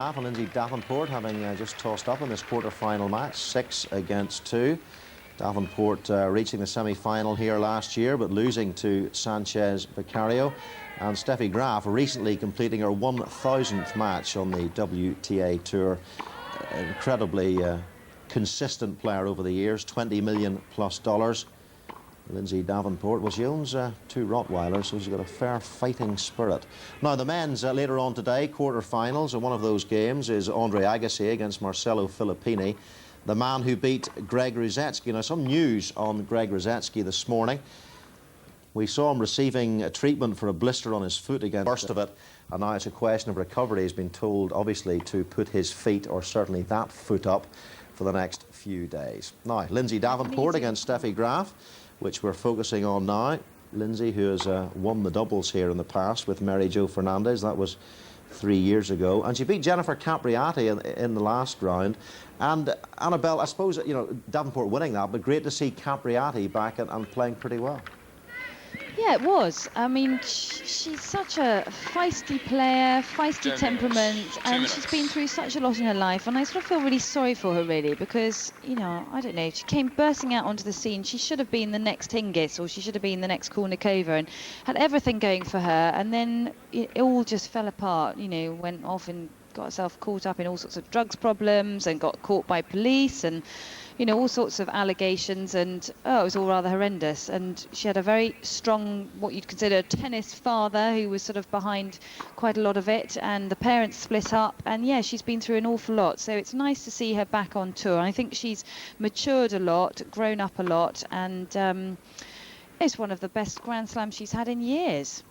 And Lindsay Davenport having just tossed up in this quarter-final match, 6-2. Davenport reaching the semi-final here last year, but losing to Sanchez Vicario. And Steffi Graf recently completing her 1,000th match on the WTA Tour. Incredibly consistent player over the years, $20 million plus. Lindsay Davenport, well, she owns 2 Rottweilers, so she's got a fair fighting spirit. Now, the men's later on today, quarter-finals, and one of those games is Andre Agassi against Marcelo Filippini, the man who beat Greg Rusedski. Now, some news on Greg Rusedski this morning. We saw him receiving a treatment for a blister on his foot against the first of it, and now it's a question of recovery. He's been told, obviously, to put his feet, or certainly that foot, up for the next few days. Now, Lindsay Davenport against Steffi Graf, which we're focusing on now. Lindsay, who has won the doubles here in the past with Mary Jo Fernandez. That was 3 years ago. And she beat Jennifer Capriati in the last round. And Annabelle, I suppose, you know, Davenport winning that, but great to see Capriati back and playing pretty well. Yeah, it was. I mean, she's such a feisty player, feisty temperament, and she's been through such a lot in her life. And I sort of feel really sorry for her, really, because, you know, I don't know, she came bursting out onto the scene. She should have been the next Hingis, or she should have been the next Kournikova, and had everything going for her. And then it all just fell apart, you know, went off and got herself caught up in all sorts of drugs problems and got caught by police and, you know, all sorts of allegations, and it was all rather horrendous. And she had a very strong, what you'd consider a tennis father, who was sort of behind quite a lot of it, and the parents split up, and yeah, she's been through an awful lot. So it's nice to see her back on tour. I think she's matured a lot, grown up a lot, and it's one of the best Grand Slams she's had in years.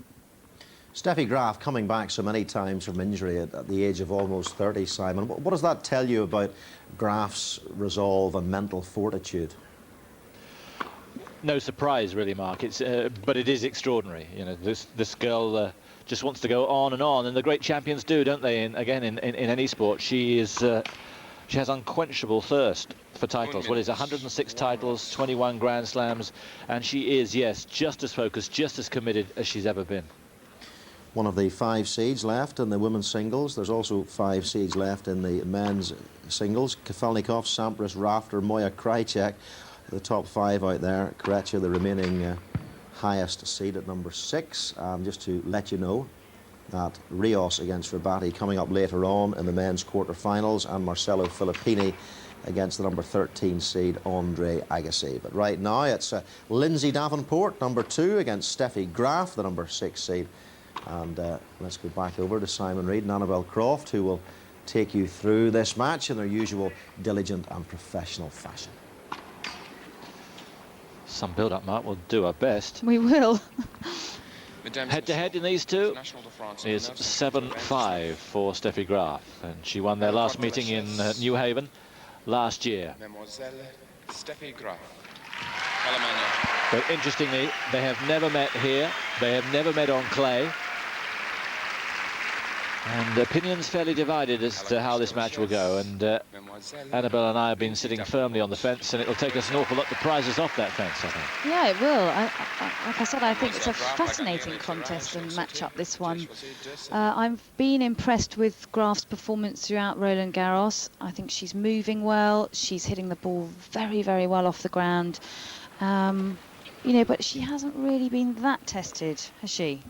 Steffi Graf coming back so many times from injury at the age of almost 30, Simon. What does that tell you about Graf's resolve and mental fortitude? No surprise, really, Mark. But it is extraordinary. You know, this girl just wants to go on, and the great champions do, don't they? In any sport, she has unquenchable thirst for titles. What is 106 titles, 21 Grand Slams, and she is, yes, just as focused, just as committed as she's ever been. One of the 5 seeds left in the women's singles. There's also 5 seeds left in the men's singles. Kafelnikov, Sampras, Rafter, Moya, Krajicek, the top 5 out there. Krejci, the remaining highest seed at number 6. Just to let you know that Rios against Rabati coming up later on in the men's quarterfinals, and Marcelo Filippini against the number 13 seed Andre Agassi. But right now it's Lindsay Davenport, number 2, against Steffi Graf, the number 6 seed. And let's go back over to Simon Reid and Annabelle Croft, who will take you through this match in their usual diligent and professional fashion. Some build-up, Mark. We'll do our best. We will. Head-to-head in these two is 7-5 for Steffi Graf, and she won their last meeting in New Haven last year. But interestingly, they have never met here. They have never met on clay. And opinions fairly divided as to how this match will go. And Annabelle and I have been sitting firmly on the fence, and it'll take us an awful lot to prize us off that fence, I think. Yeah, it will. Like I said, I think it's a fascinating contest and match-up, this one. I've been impressed with Graf's performance throughout Roland Garros. I think she's moving well. She's hitting the ball very, very well off the ground. You know, but she hasn't really been that tested, has she?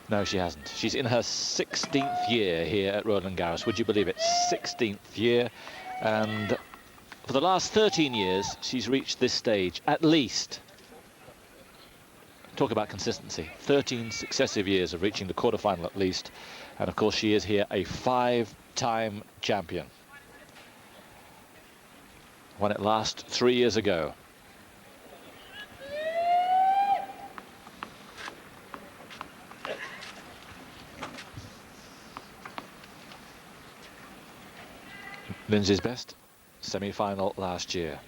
No, she hasn't. She's in her 16th year here at Roland Garros. Would you believe it? 16th year. And for the last 13 years, she's reached this stage, at least. Talk about consistency. 13 successive years of reaching the quarterfinal at least. And of course, she is here a 5-time champion. Won it last 3 years ago. Lindsay's best semi-final last year.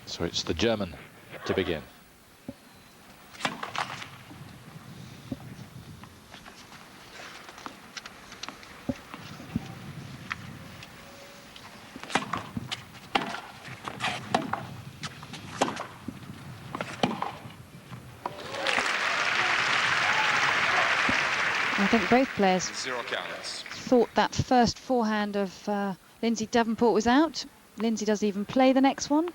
So it's the German to begin. I think both players 0 counts. thought that first forehand of Lindsay Davenport was out. Lindsay doesn't even play the next one.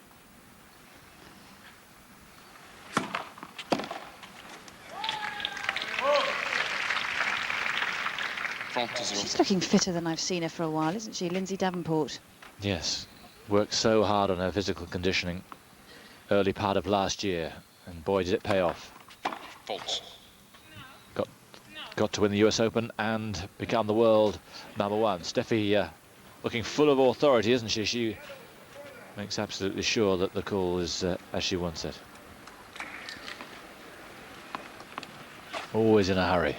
She's looking fitter than I've seen her for a while, isn't she, Lindsay Davenport? Yes, worked so hard on her physical conditioning early part of last year, and boy did it pay off. Fault. Got to win the US Open and become the world #1. Steffi looking full of authority, isn't she? She makes absolutely sure that the call is as she wants it. Always in a hurry.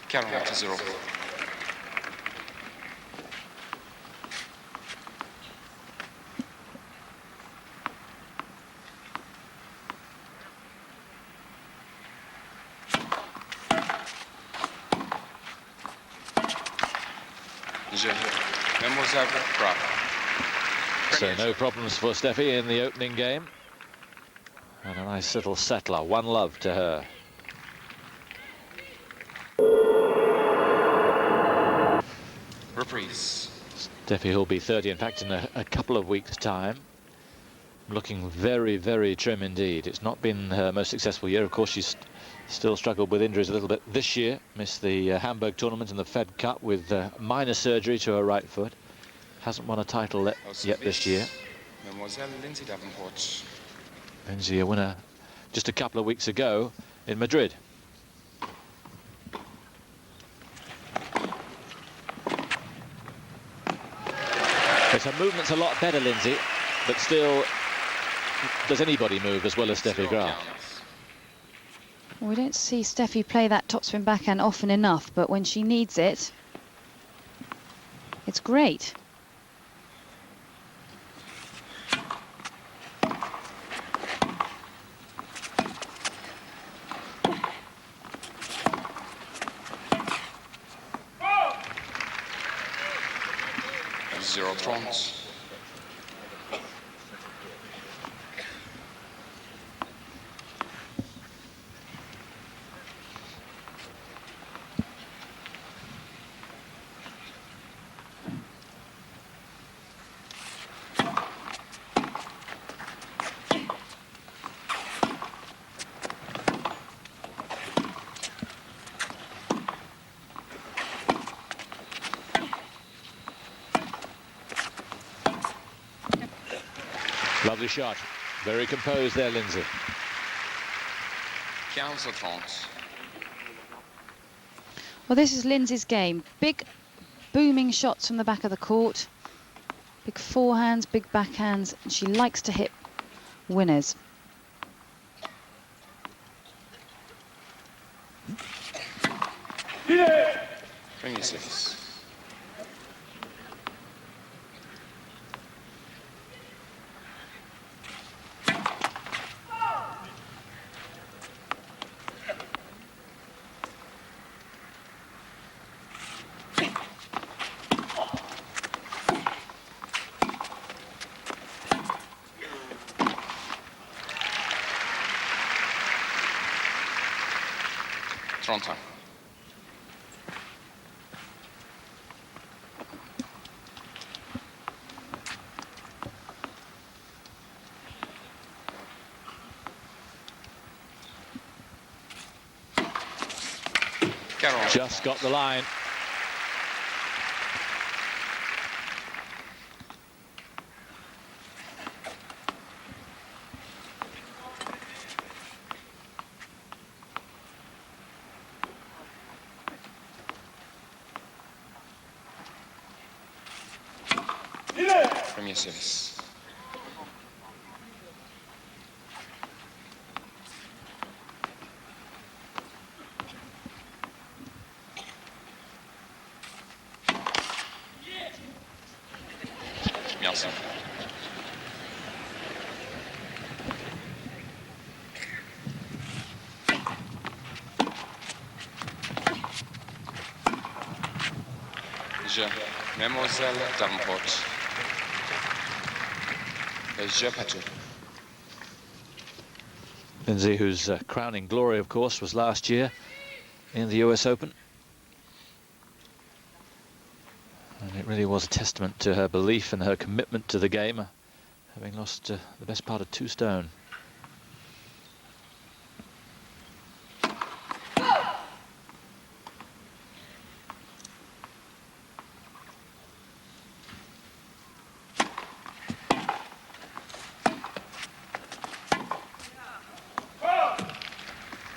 Carry to 0. So no problems for Steffi in the opening game. And a nice little settler. 1-love to her. Reprise. Steffi, who'll be 30, in fact, in a couple of weeks' time. Looking very, very trim indeed. It's not been her most successful year. Of course, she's still struggled with injuries a little bit this year. Missed the Hamburg tournament and the Fed Cup with minor surgery to her right foot. Hasn't won a title yet this year. Mademoiselle Lindsay Davenport. Lindsay, a winner just a couple of weeks ago in Madrid. Her movement's a lot better, Lindsay, but still, does anybody move as well as Steffi Graf? Well, we don't see Steffi play that topspin backhand often enough, but when she needs it, it's great. Zero trons. Lovely shot. Very composed there, Lindsay. 15 trons. Well, this is Lindsay's game. Big, booming shots from the back of the court. Big forehands, big backhands. And she likes to hit winners. Bring your 6. Toronto. Just got the line. From your 6. Merci. Je, Mademoiselle Davenport. Je, Patrick. Lindsay, whose crowning glory, of course, was last year in the US Open. And it really was a testament to her belief and her commitment to the game, having lost the best part of 2 stone.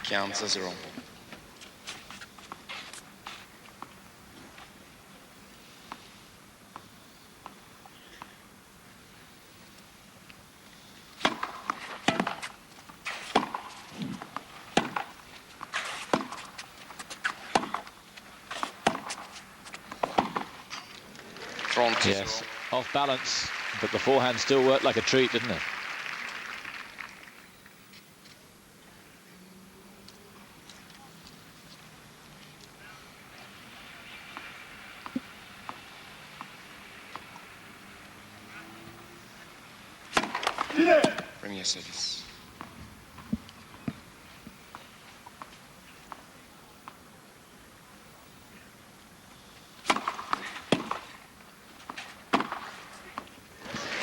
Counts as 0. Yes, off balance, but the forehand still worked like a treat, didn't it? Premier service.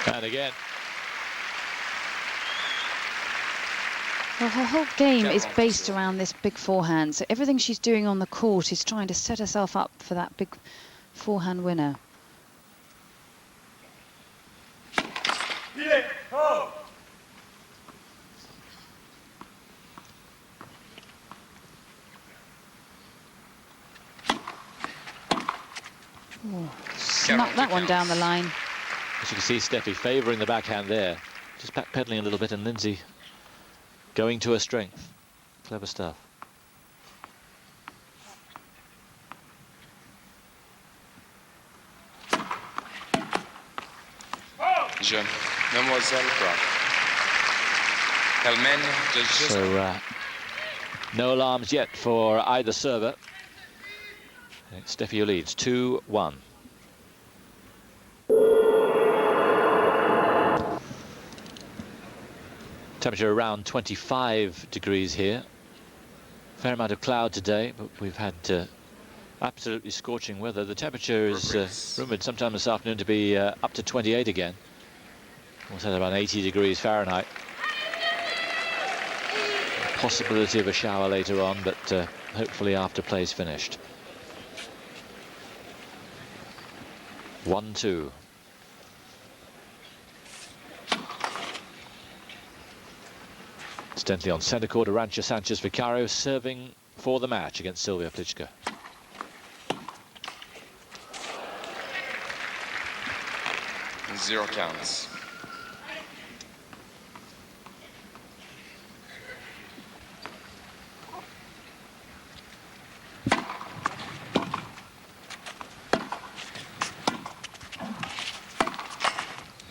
And again. Well, her whole game is based around this big forehand, so everything she's doing on the court is trying to set herself up for that big forehand winner. Oh, snuck that one down the line. As you can see, Steffi favouring the backhand there, just backpedaling a little bit, and Lindsay going to her strength. Clever stuff. Je, Mademoiselle Graf. Helmen, So, no alarms yet for either server. Steffi who leads 2-1. Temperature around 25 degrees here. Fair amount of cloud today, but we've had absolutely scorching weather. The temperature is rumoured sometime this afternoon to be up to 28 again. We'll say about 80 degrees Fahrenheit. A possibility of a shower later on, but hopefully after play's finished. 1-2. Incidentally, on centre court, Arantxa Sanchez Vicario serving for the match against Sylvia Plichka. Zero counts.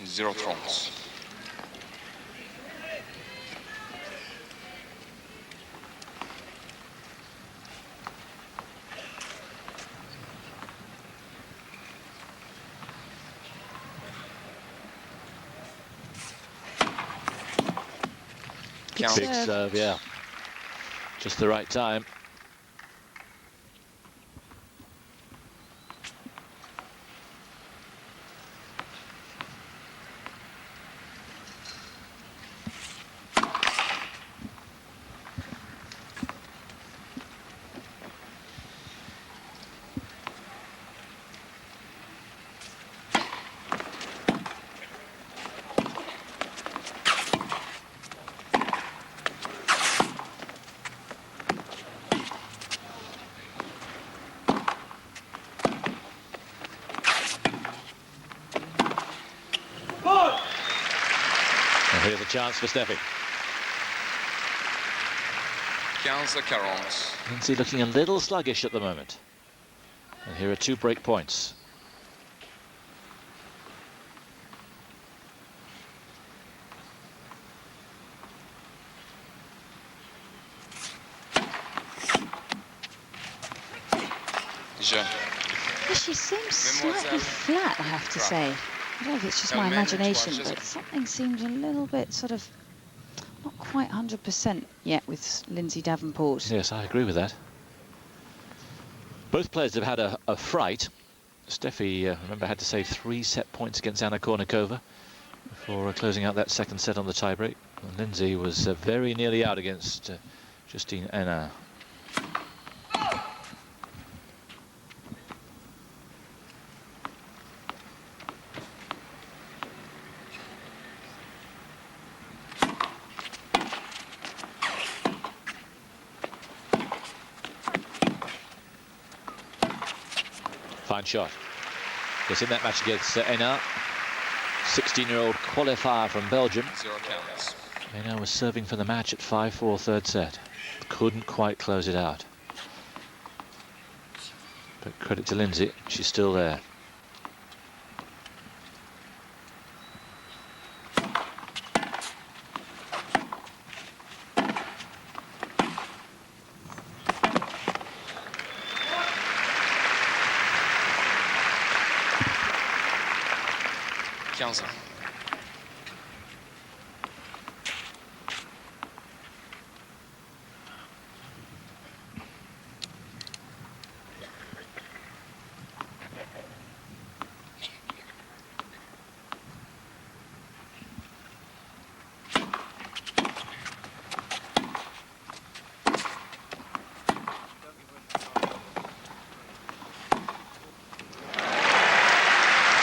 Zero trumps. Big serve, yeah. Just the right time. Here's a chance for Steffi. 15-40. Lindsay looking a little sluggish at the moment. And here are 2 break points. Je. She seems slightly flat, I have to say. I don't know if it's just my imagination, but something seems a little bit sort of not quite 100% yet with Lindsay Davenport. Yes, I agree with that. Both players have had a fright. Steffi, remember, had to save 3 set points against Anna Kournikova before closing out that second set on the tiebreak. And Lindsay was very nearly out against Justine Henin. Fine shot. Yes, in that match against Henin, 16-year-old qualifier from Belgium. 0 counts. Henin was serving for the match at 5-4 third set. Couldn't quite close it out. But credit to Lindsay, she's still there.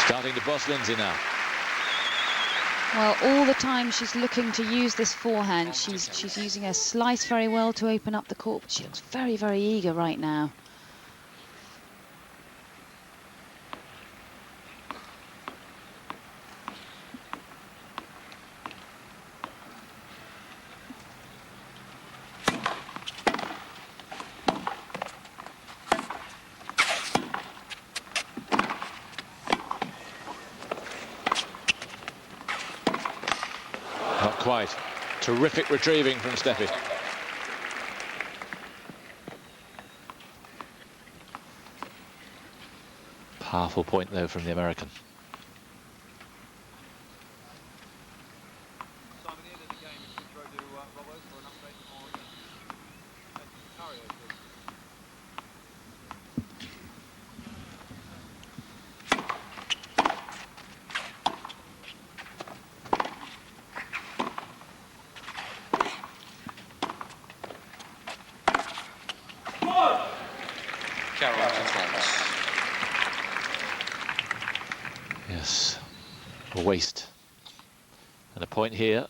Starting to boss Lindsay now. Well, all the time she's looking to use this forehand. She's using her slice very well to open up the court, but she looks very, very eager right now. Not quite. Terrific retrieving from Steffi. Powerful point, though, from the American. Yes, a waste. And a point here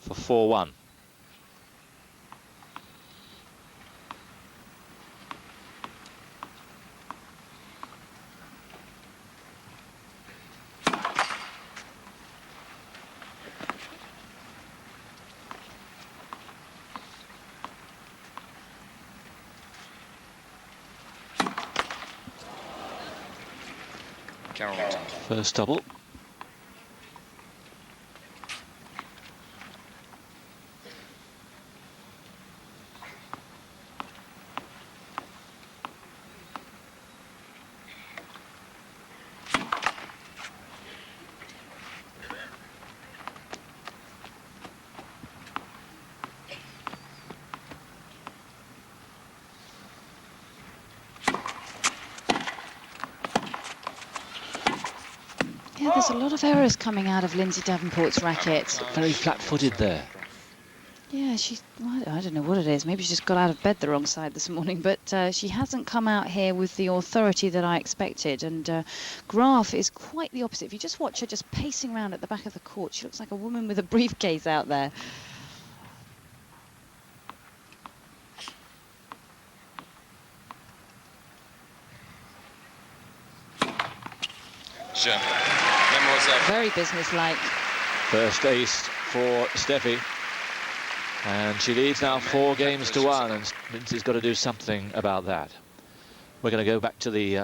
for 4-1. First double. Yeah, there's a lot of errors coming out of Lindsay Davenport's racket. Very flat-footed there. Yeah, I don't know what it is. Maybe she just got out of bed the wrong side this morning, but she hasn't come out here with the authority that I expected. And Graf is quite the opposite. If you just watch her just pacing around at the back of the court, she looks like a woman with a briefcase out there. Very businesslike. First ace for Steffi. And she leads now 4 games to 1, and Lindsay's got to do something about that. We're going to go back to the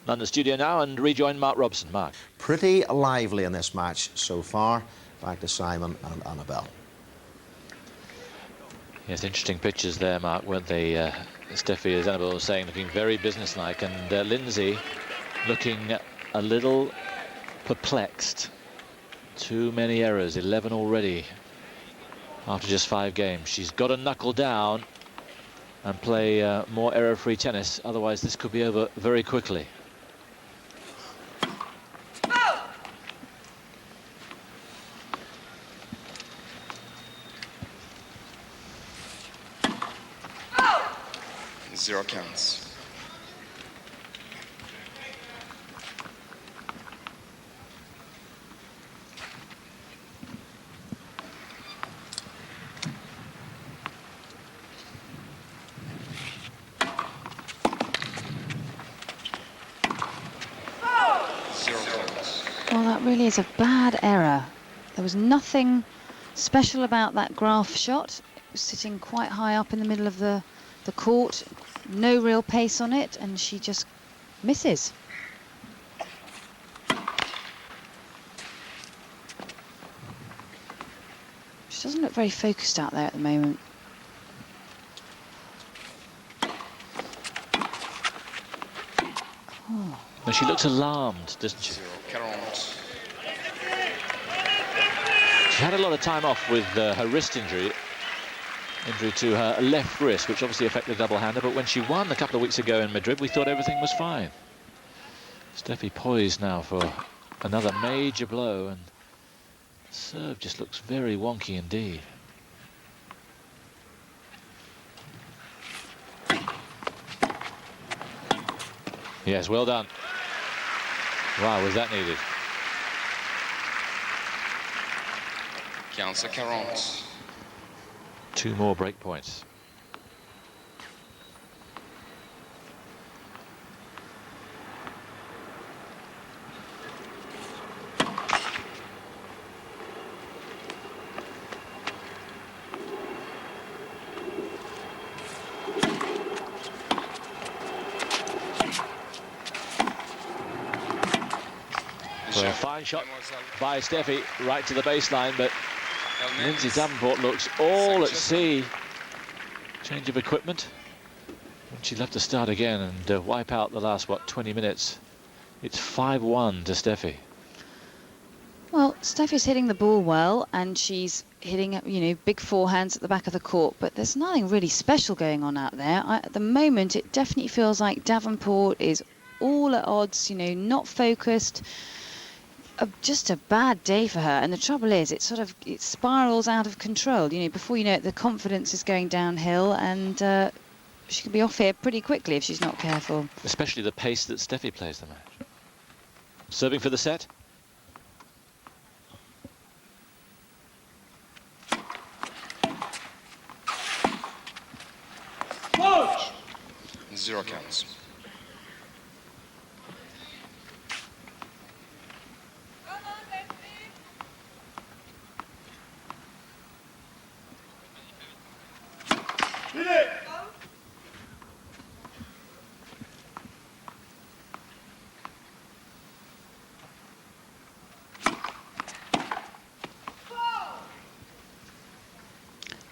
London studio now and rejoin Mark Robson. Mark. Pretty lively in this match so far. Back to Simon and Annabelle. Yes, interesting pictures there, Mark, weren't they? Steffi, as Annabelle was saying, looking very businesslike, and Lindsay looking a little perplexed. Too many errors, 11 already after just 5 games. She's got to knuckle down and play more error-free tennis, otherwise this could be over very quickly. Zero counts. Well, that really is a bad error. There was nothing special about that Graf shot. It was sitting quite high up in the middle of the court. No real pace on it, and she just misses. She doesn't look very focused out there at the moment. Oh. And she looks alarmed, doesn't she? She had a lot of time off with her wrist injury to her left wrist, which obviously affected the double-hander, but when she won a couple of weeks ago in Madrid, we thought everything was fine. Steffi poised now for another major blow, and the serve just looks very wonky indeed. Yes, well done. Wow, was that needed? Counts à 40. 2 more break points. So a fine shot by Steffi right to the baseline, but Lindsay Davenport looks all at sea. Change of equipment. She'll have to start again and wipe out the last, what, 20 minutes. It's 5-1 to Steffi. Well, Steffi's hitting the ball well, and she's hitting, you know, big forehands at the back of the court, but there's nothing really special going on out there. At the moment, it definitely feels like Davenport is all at odds, you know, not focused. Just a bad day for her, and the trouble is it spirals out of control. You know, before you know it, the confidence is going downhill, and she could be off here pretty quickly if she's not careful. Especially the pace that Steffi plays the match. Serving for the set. Zero counts.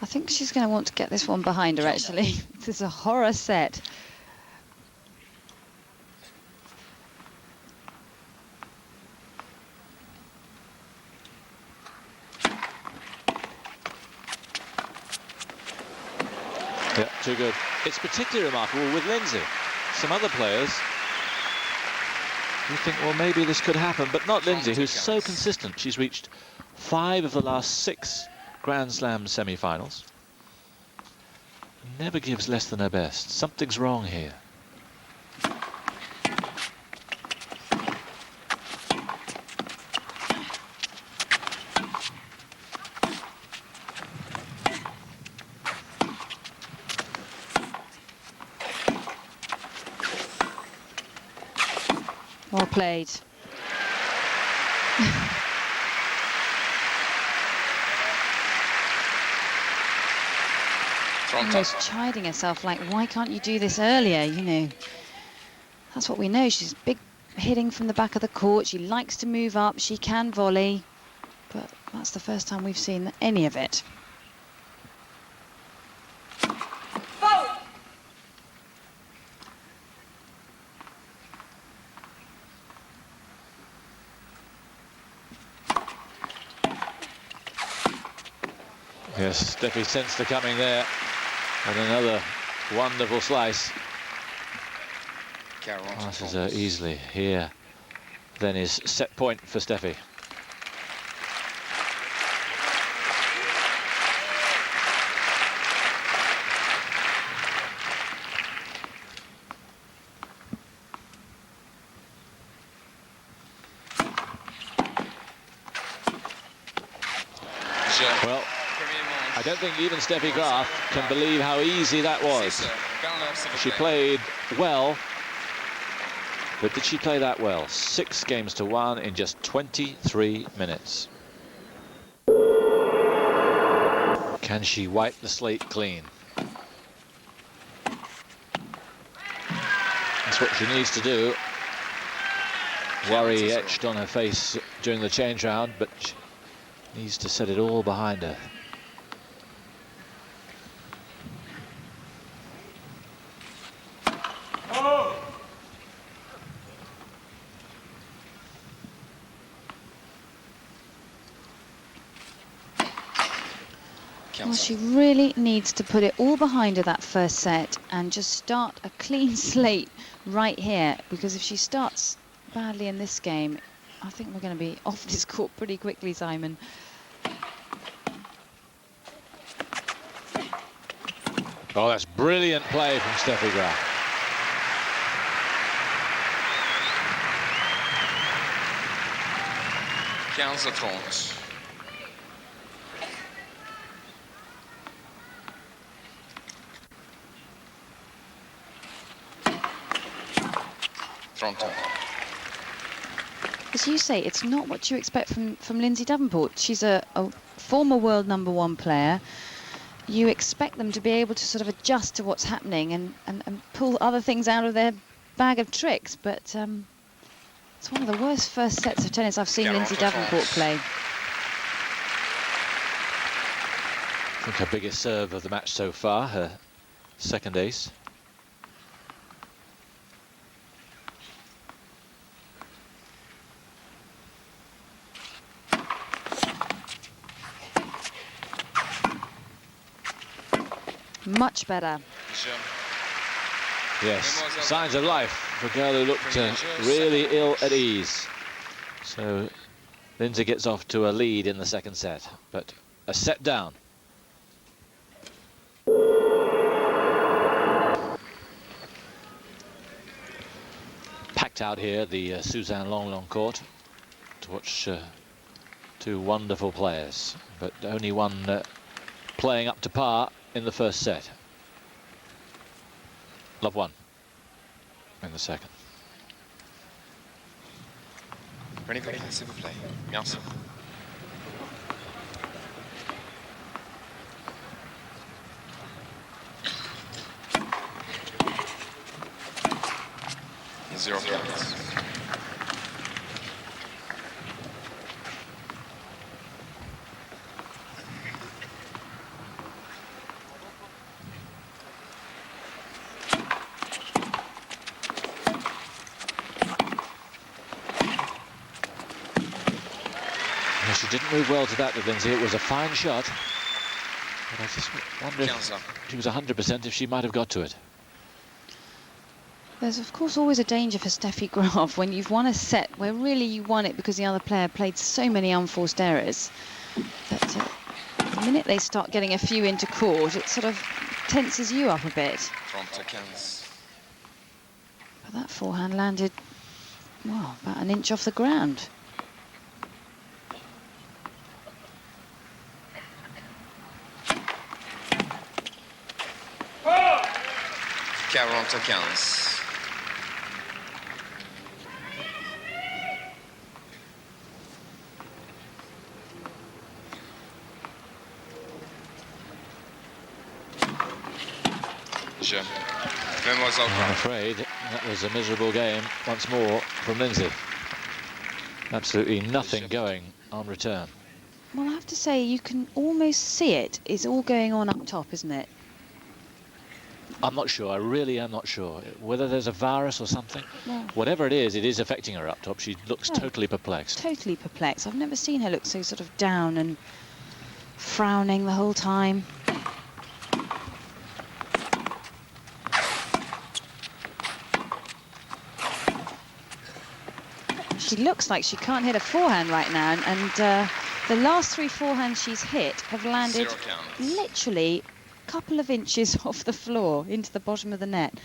I think she's going to want to get this one behind her, actually. This is a horror set. Yeah, too good. It's particularly remarkable with Lindsay. Some other players, you think, well, maybe this could happen, but not Lindsay, who's so consistent. She's reached 5 of the last 6 Grand Slam semi-finals. Never gives less than her best. Something's wrong here. Well played. Almost chiding herself, like, why can't you do this earlier? You know, that's what we know. She's big hitting from the back of the court. She likes to move up. She can volley, but that's the first time we've seen any of it. Yes, Steffi sensed the coming there. And another wonderful slice. Passes her easily here. Then is set point for Steffi. Well, I don't think even Steffi Graf can believe how easy that was. She played well, but did she play that well? 6 games to 1 in just 23 minutes. Can she wipe the slate clean? That's what she needs to do. Worry etched on her face during the change round, but she needs to set it all behind her. Well, she really needs to put it all behind her that first set and just start a clean slate right here, because if she starts badly in this game, I think we're going to be off this court pretty quickly, Simon. Oh, that's brilliant play from Steffi Graf. $15-30. As you say, it's not what you expect from Lindsay Davenport. She's a former world #1 player. You expect them to be able to sort of adjust to what's happening and pull other things out of their bag of tricks, but it's one of the worst first sets of tennis I've seen Lindsay Davenport play. I think her biggest serve of the match so far, her second ace. Much better. Yes, signs of life for a girl who looked really ill at ease. So Lindsay gets off to a lead in the second set, but a set down. Packed out here, the Suzanne Longlong court, to watch 2 wonderful players, but only one playing up to par in the first set. Love one in the second. Prenez vos places, s'il vous plaît. Merci. Zero points. She didn't move well to that with Lindsay. It was a fine shot, but I just wonder if she was 100% if she might have got to it. There's of course always a danger for Steffi Graf when you've won a set where really you won it because the other player played so many unforced errors. But the minute they start getting a few into court, it sort of tenses you up a bit. But that forehand landed, well, about an inch off the ground. I'm afraid that was a miserable game once more from Lindsay. Absolutely nothing going on return. Well, I have to say, you can almost see it. It's all going on up top, isn't it? I'm not sure. I really am not sure. Whether there's a virus or something. Well, whatever it is affecting her up top. She looks totally perplexed. Totally perplexed. I've never seen her look so sort of down and frowning the whole time. She looks like she can't hit a forehand right now, and the last 3 forehands she's hit have landed literally a couple of inches off the floor into the bottom of the net.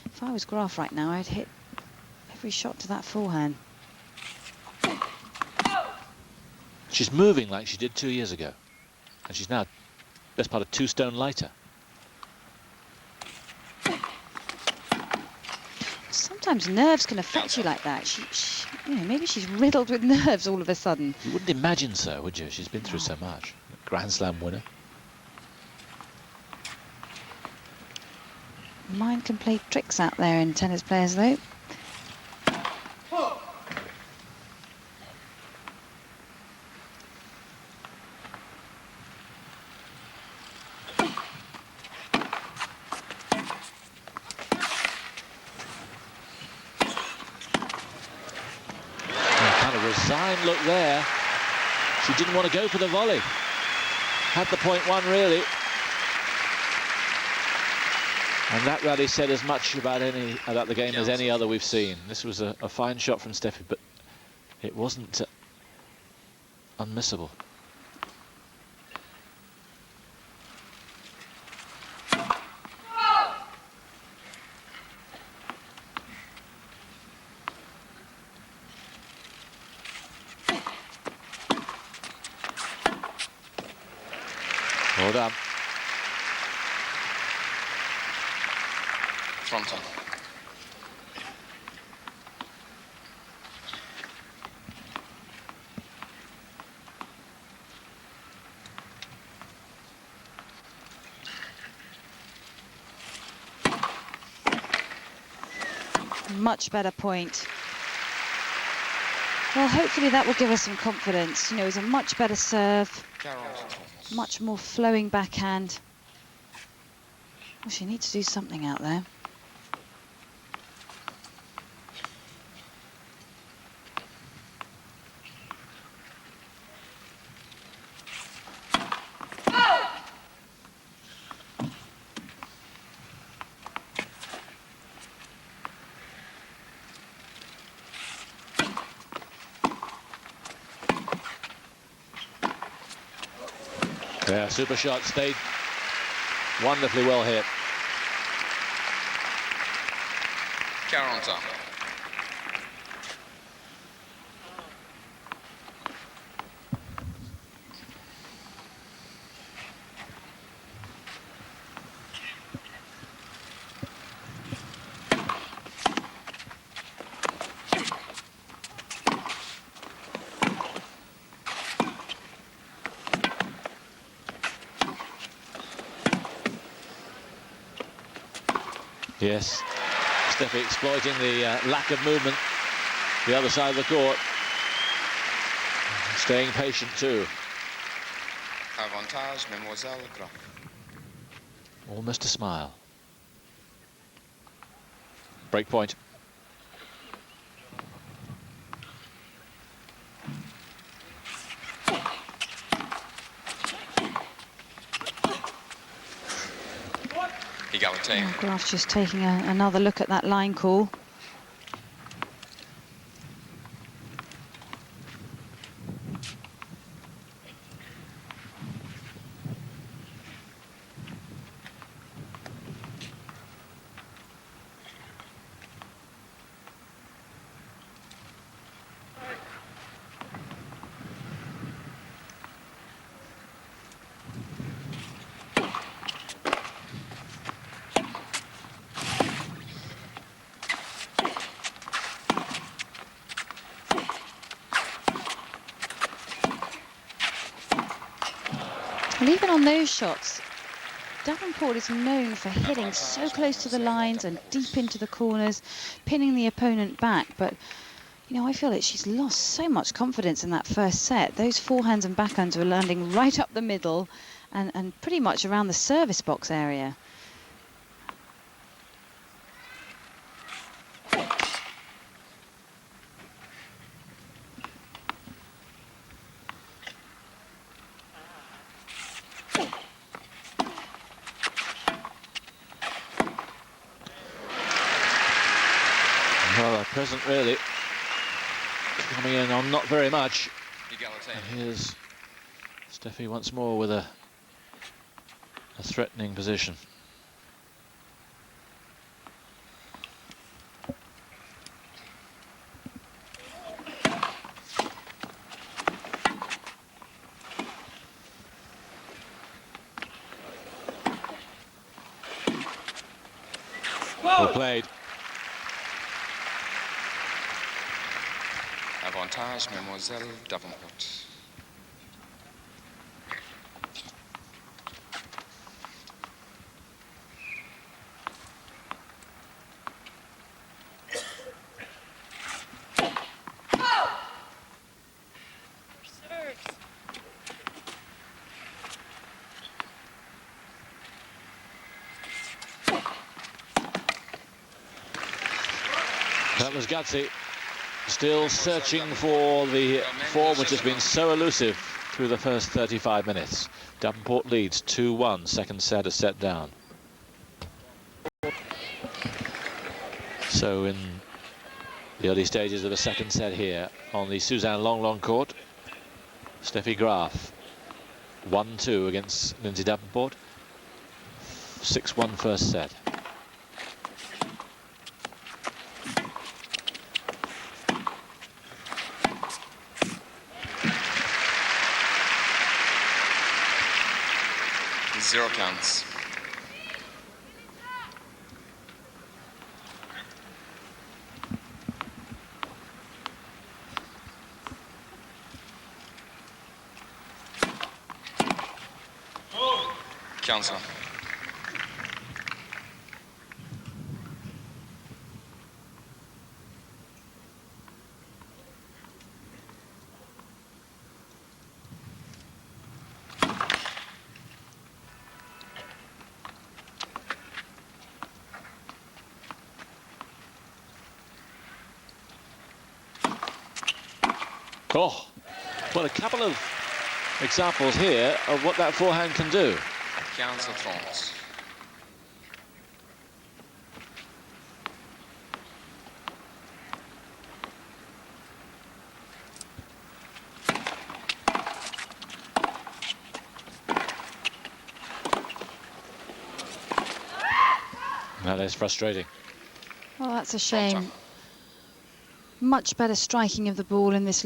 If I was Graf right now, I'd hit every shot to that forehand. She's moving like she did 2 years ago, and she's now best part of 2 stone lighter. Sometimes nerves can affect you like that. You know, maybe she's riddled with nerves all of a sudden. You wouldn't imagine so, would you? She's been through so much. Grand Slam winner. Mind can play tricks out there in tennis players, though. Resigned look there. She didn't want to go for the volley. Had the point won, really. And that rally said as much about the game as any other we've seen. This was a fine shot from Steffi, but it wasn't unmissable. Well done. Frontal. Much better point. Well, hopefully that will give us some confidence. You know, it's a much better serve. Much more flowing backhand. Well, she needs to do something out there. Yeah, super shot, stayed wonderfully well hit. 40. Yes, Steffi exploiting the lack of movement the other side of the court. Staying patient too. Avantage, Mademoiselle Graf. Almost a smile. Break point. Oh, Graf just taking another look at that line call. And even on those shots, Davenport is known for hitting so close to the lines and deep into the corners, pinning the opponent back. But, you know, I feel that she's lost so much confidence in that first set. Those forehands and backhands were landing right up the middle and pretty much around the service box area. present, really. Coming in on not very much. Egalité. And here's Steffi once more with a threatening position. Well played. Avantage, Mademoiselle Davenport. That was gutsy. Still searching for the form which has been so elusive through the first 35 minutes. Davenport leads 2-1, second set, a set down. So in the early stages of a second set here on the Suzanne Longlong court, Steffi Graf 1-2 against Lindsay Davenport. 6-1 first set. Zero counts. Cancel. Oh, well, a couple of examples here of what that forehand can do. Cancel France. That is frustrating. Oh, that's a shame. Much better striking of the ball in this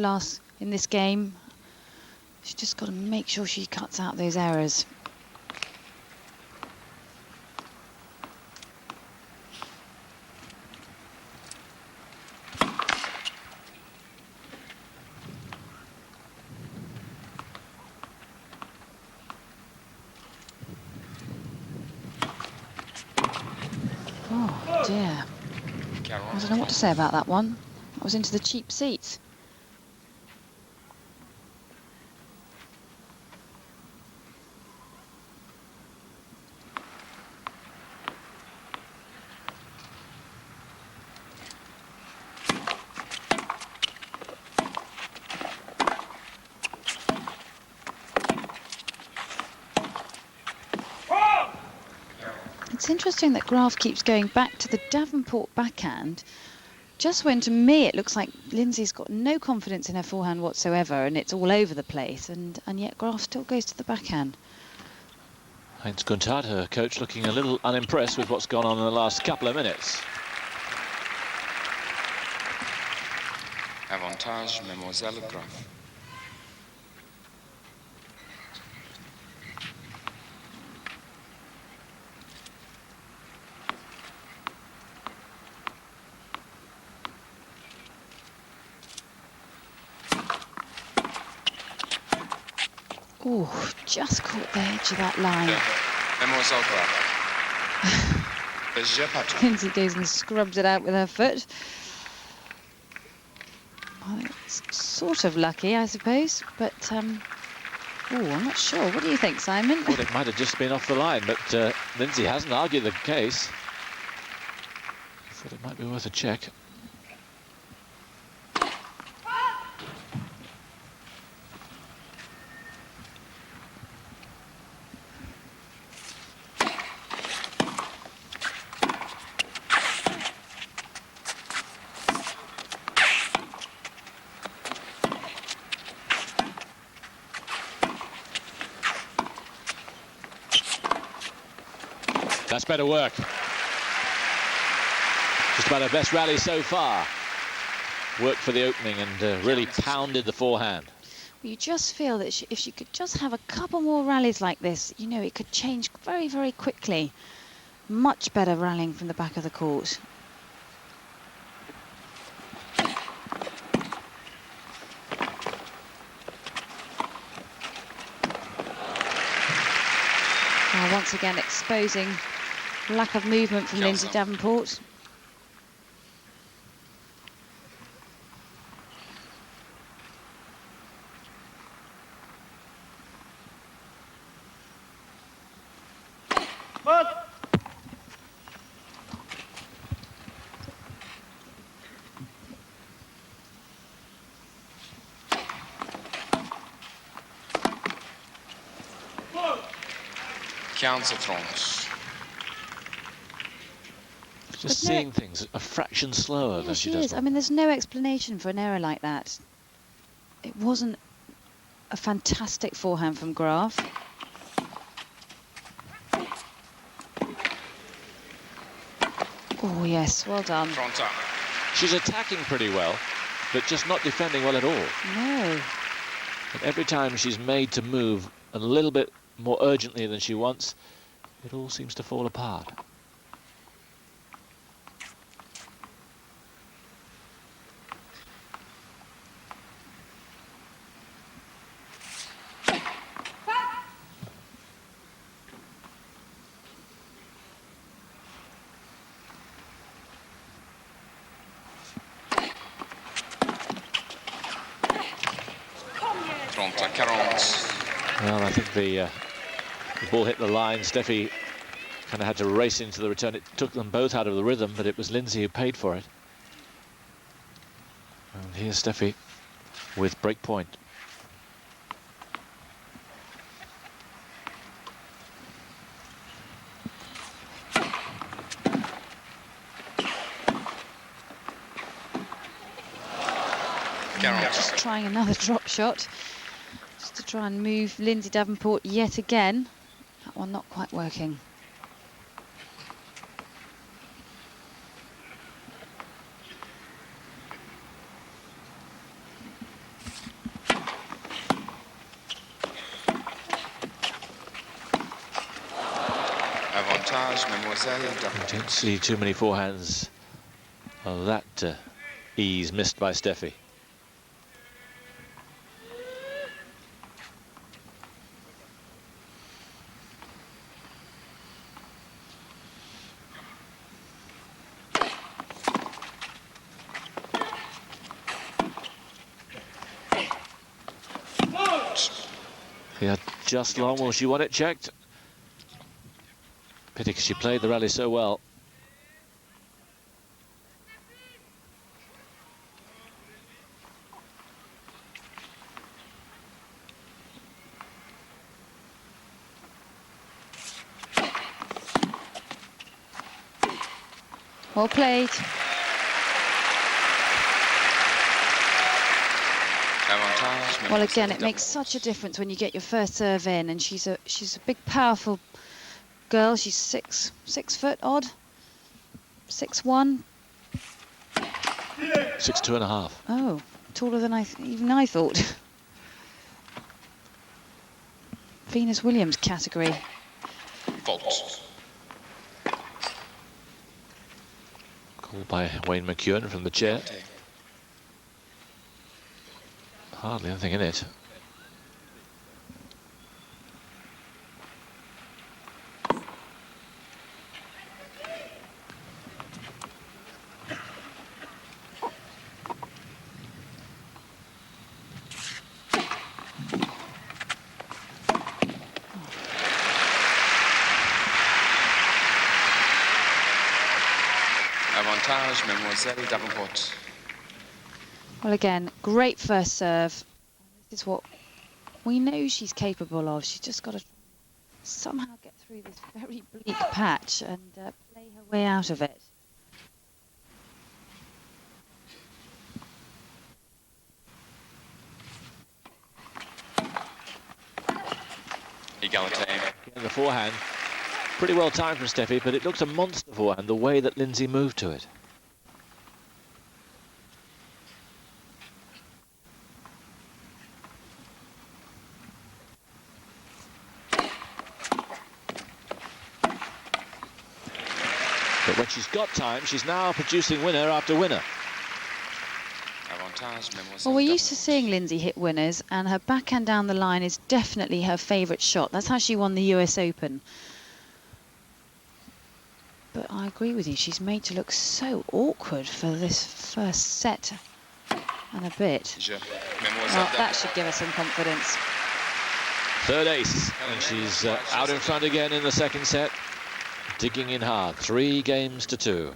game. She's just got to make sure she cuts out those errors. Oh dear. I don't know what to say about that one. I was into the cheap seats. It's interesting that Graf keeps going back to the Davenport backhand, just when to me it looks like Lindsay's got no confidence in her forehand whatsoever and it's all over the place, and yet Graf still goes to the backhand. Heinz Guntard, her coach, looking a little unimpressed with what's gone on in the last couple of minutes. Avantage, Mademoiselle Graf. Oh, just caught the edge of that line. Mademoiselle Graf. Lindsay goes and scrubs it out with her foot. Well, it's sort of lucky, I suppose, but oh, I'm not sure. What do you think, Simon? Well, it might have just been off the line, but Lindsay hasn't argued the case. I thought it might be worth a check. That's better work. Just about her best rally so far. Worked for the opening and really pounded the forehand. You just feel that if she could just have a couple more rallies like this, you know, it could change very, very quickly. Much better rallying from the back of the court. Now, once again, exposing lack of movement from Lindsay Davenport. Just seeing things a fraction slower than she does. I mean, there's no explanation for an error like that. It wasn't a fantastic forehand from Graf. Oh, yes, well done. She's attacking pretty well, but just not defending well at all. No. And every time she's made to move a little bit more urgently than she wants, it all seems to fall apart. Well, I think the ball hit the line. Steffi kind of had to race into the return. It took them both out of the rhythm, but it was Lindsay who paid for it. And here's Steffi with break point. Just trying another drop shot, just to try and move Lindsay Davenport yet again. That one not quite working. I don't see too many forehands of that ease missed by Steffi. Yeah, just long. Will she want it checked? Pity, because she played the rally so well. Well played. Well, again, it makes such a difference when you get your first serve in, and she's a big, powerful girl. She's 6 foot odd, 6'1". 6'2½". Oh, taller than even I thought. Venus Williams category. Fault. Called by Wayne McEwen from the chair. Hardly anything in it. Avantage, Mademoiselle Davenport. Well, again, great first serve. This is what we know she's capable of. She's just got to somehow get through this very bleak patch and play her way out of it. Égalité. In the forehand. Pretty well timed from Steffi, but it looked a monster forehand, the way that Lindsay moved to it. But when she's got time, she's now producing winner after winner. Well, we're used to seeing Lindsay hit winners, and her backhand down the line is definitely her favourite shot. That's how she won the US Open. But I agree with you, she's made to look so awkward for this first set and a bit. Well, that should give her some confidence. Third ace, and she's out in front again in the second set. Digging in hard, 3 games to 2.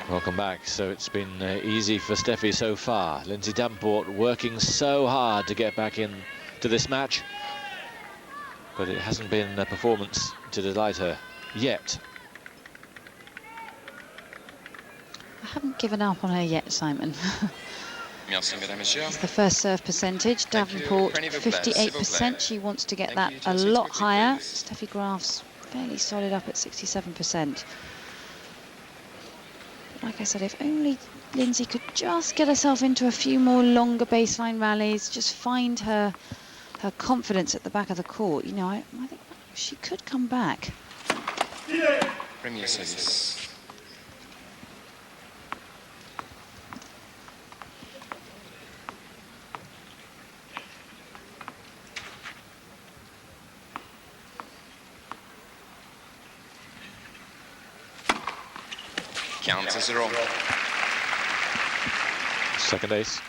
Welcome back. So it's been easy for Steffi so far. Lindsay Davenport working so hard to get back into this match, but it hasn't been a performance to delight her yet. I haven't given up on her yet, Simon. It's the first serve percentage. Davenport 58%. She wants to get that a lot higher. Steffi Graf's fairly solid up at 67%. Like I said, if only Lindsay could just get herself into a few more longer baseline rallies, just find her confidence at the back of the court, you know, I think she could come back. Premier service. Counts as 0. Second ace.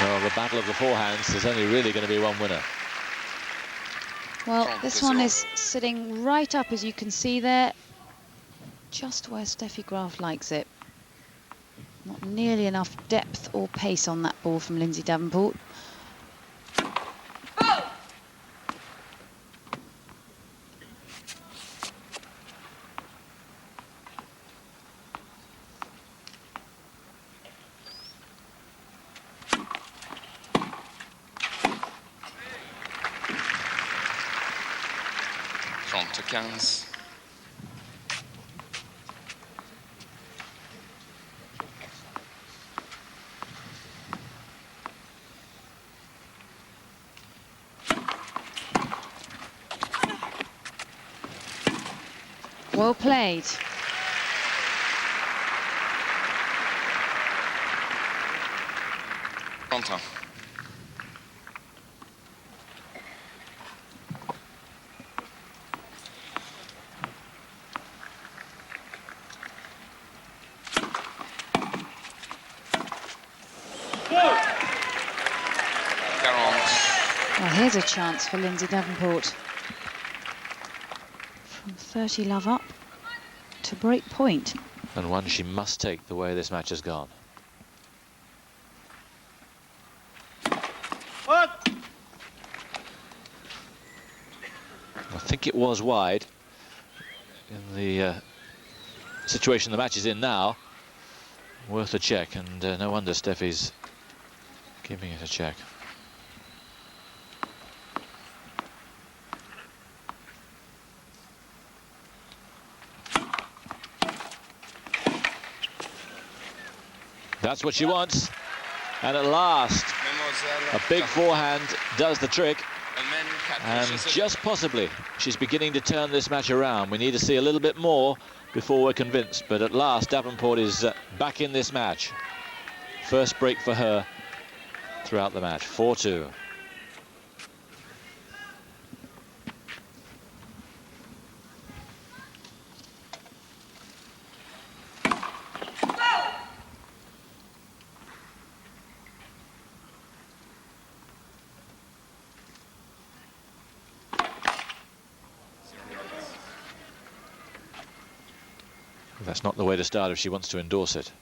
Well, the battle of the forehands, there's only really going to be one winner. Well, this one is sitting right up, as you can see there, just where Steffi Graf likes it. Not nearly enough depth or pace on that ball from Lindsay Davenport. To 15. Well played. Contra. Well, here's a chance for Lindsay Davenport. From 30 love up to break point. And one she must take the way this match has gone. What? I think it was wide in the situation the match is in now. Worth a check, and no wonder Steffi's giving it a check. That's what she wants, and at last a big forehand does the trick, and just possibly she's beginning to turn this match around. We need to see a little bit more before we're convinced, but at last Davenport is back in this match. First break for her throughout the match. 4-2. That's not the way to start if she wants to endorse it.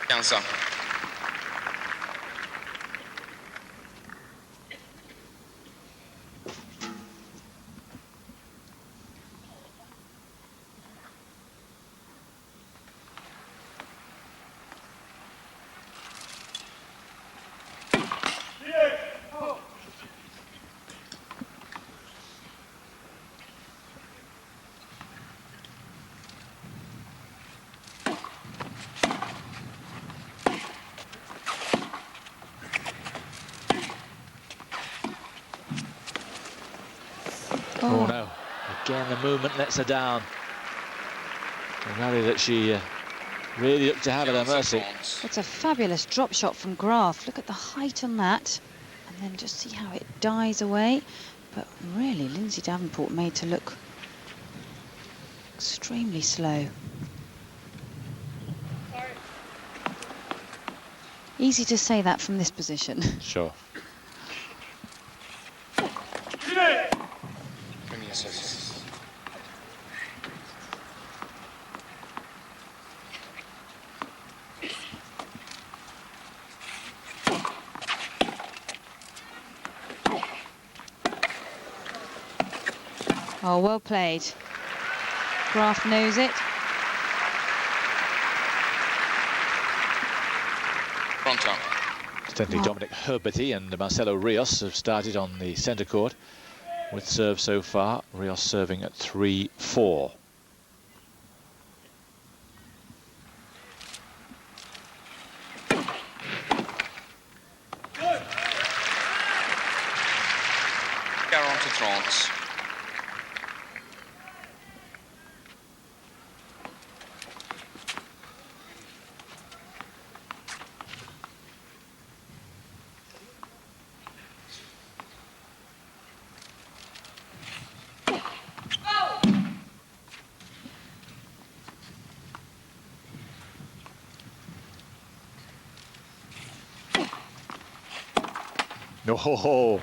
Jansa. Oh no, again the movement lets her down. A rally that she really looked to have at her mercy. It's a fabulous drop shot from Graf. Look at the height on that. And then just see how it dies away. But really, Lindsay Davenport made to look extremely slow. Easy to say that from this position. Sure. Premier service. Oh, well played. Graf knows it. Pronto. Incidentally, Dominic Herberty and Marcelo Rios have started on the centre court with serve so far. Rios serving at 3-4. Caron to Trance. Oh,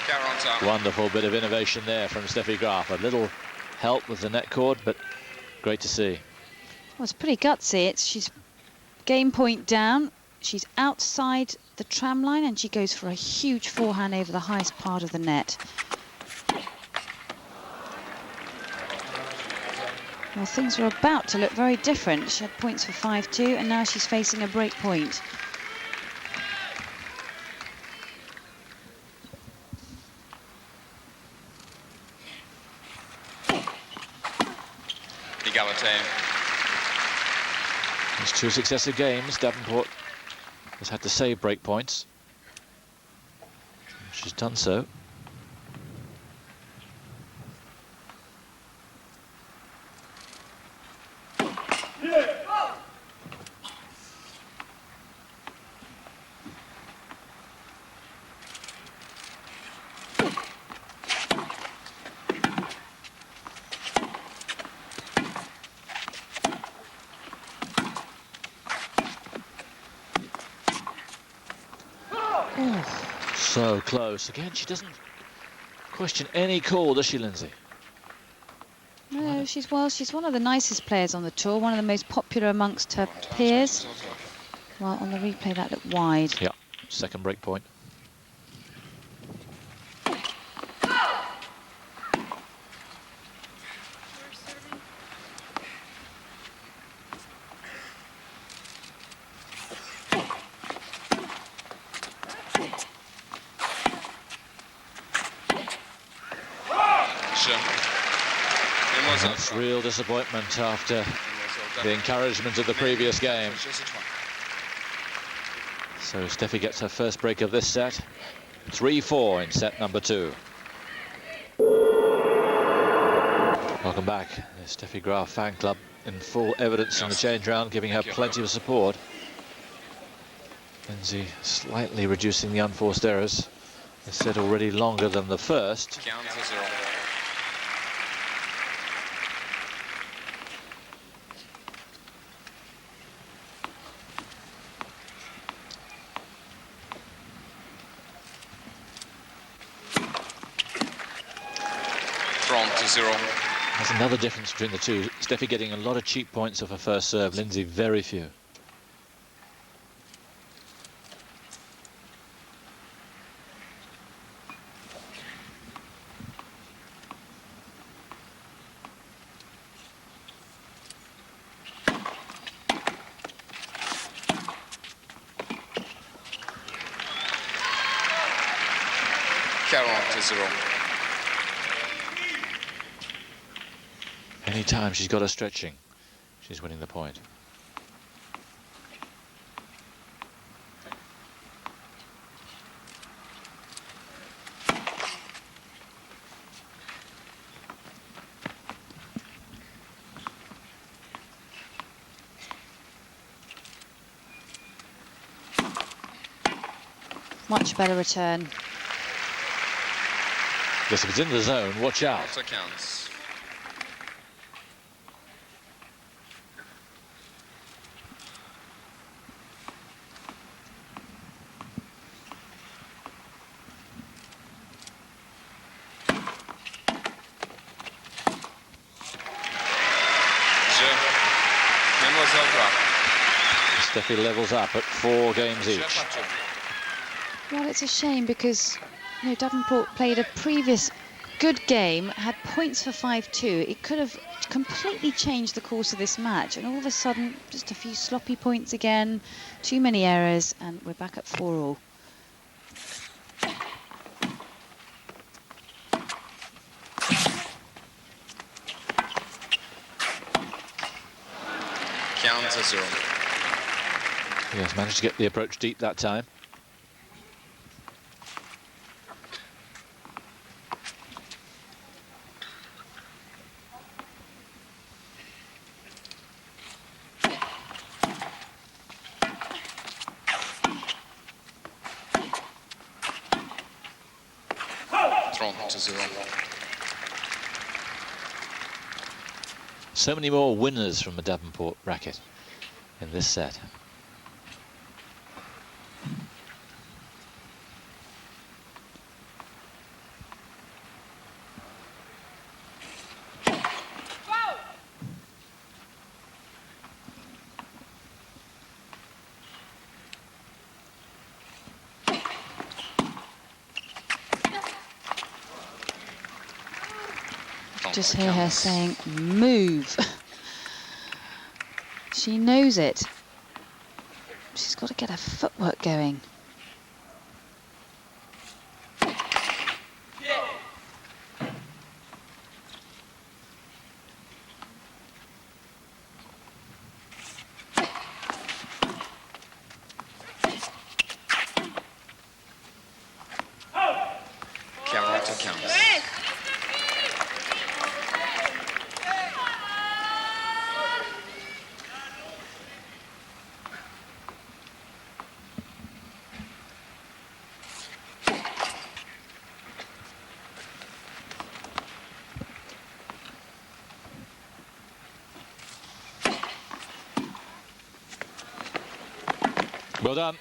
Caron's up. wonderful bit of innovation there from Steffi Graf. A little help with the net cord, but great to see. Well, it's pretty gutsy. She's game point down. She's outside the tram line and she goes for a huge forehand over the highest part of the net. Well, things were about to look very different. She had points for 5-2 and now she's facing a break point. It's 2 successive games. Davenport has had to save break points. She's done so. So close. Again, she doesn't question any call, does she, Lindsay? No, she's one of the nicest players on the tour, one of the most popular amongst her peers. Well, on the replay that looked wide. Yeah, second break point. That's real disappointment after the encouragement of the previous game. So Steffi gets her first break of this set. 3-4 in set number 2. Welcome back. The Steffi Graf fan club in full evidence in the change round, giving her plenty of support. Lindsay slightly reducing the unforced errors A set already longer than the first. Counts to 0. Front to 0. There's another difference between the two. Steffi getting a lot of cheap points off her first serve. Lindsay, very few. To 0. Anytime she's got her stretching, she's winning the point. Much better return. Yes, if it's in the zone, watch out. Also counts. Steffi levels up at 4 games each. Well, it's a shame because, you know, Davenport played a previous good game, had points for 5-2. It could have completely changed the course of this match, and all of a sudden, just a few sloppy points again, too many errors, and we're back at 4-all. Counts to 0. Yes, managed to get the approach deep that time. To 0. So many more winners from the Davenport racket in this set. Just hear her saying, move. She knows it. She's got to get her footwork going. Camera to counts. Well done.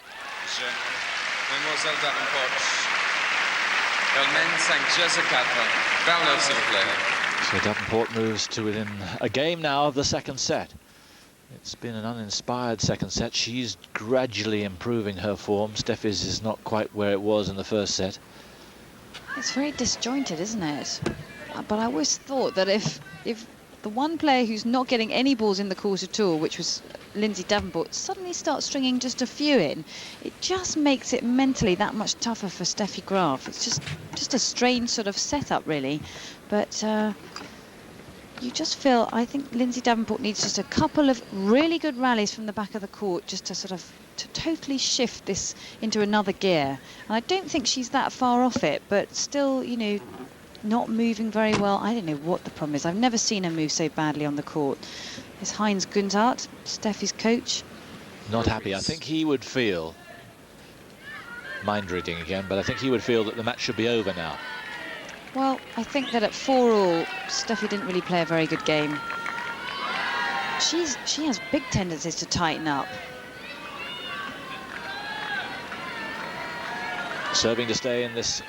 Mademoiselle Davenport. Belmen 5-4. Bernard, s'il vous plaît. So Davenport moves to within a game now of the second set. It's been an uninspired second set. She's gradually improving her form. Steffi's is not quite where it was in the first set. It's very disjointed, isn't it? But I always thought that if the one player who's not getting any balls in the court at all, which was Lindsay Davenport, suddenly starts stringing just a few in, it just makes it mentally that much tougher for Steffi Graf. It's just a strange sort of setup, really. But you just feel, I think Lindsay Davenport needs just a couple of really good rallies from the back of the court just to sort of totally shift this into another gear. And I don't think she's that far off it, but still, you know, not moving very well. I don't know what the problem is. I've never seen her move so badly on the court. Is Heinz Guntart, Steffi's coach? Not happy. I think he would feel mind reading again, but I think he would feel that the match should be over now. Well, I think that at 4-all, Steffi didn't really play a very good game. She has big tendencies to tighten up. Serving to stay in this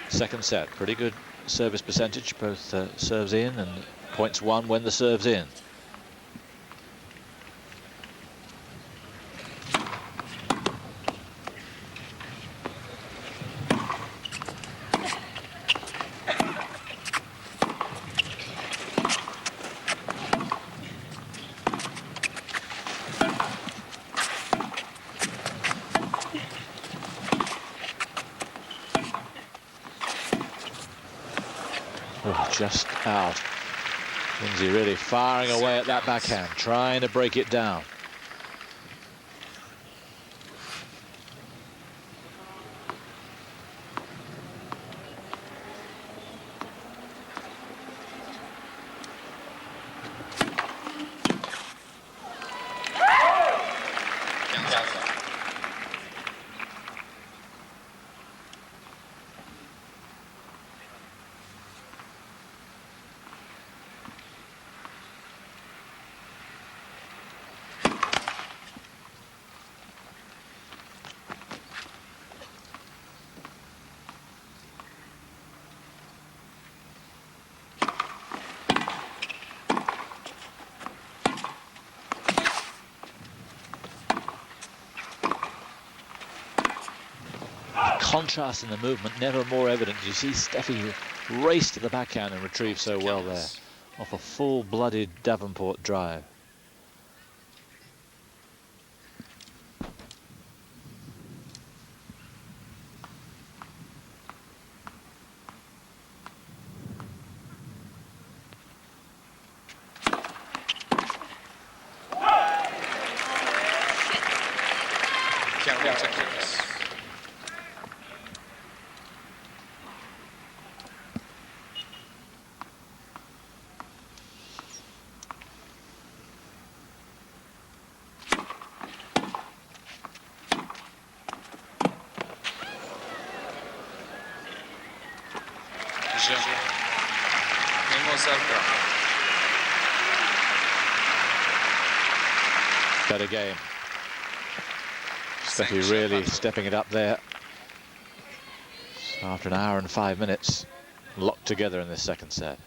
second set. Pretty good service percentage, both serves in and points won when the serve's in. Just out. Lindsay really firing away at that backhand, trying to break it down. Contrast in the movement, never more evident. You see Steffi race to the backhand and retrieve so well there, off a full-blooded Davenport drive. Better game. Steffi really stepping it up there. After an hour and 5 minutes, locked together in this second set.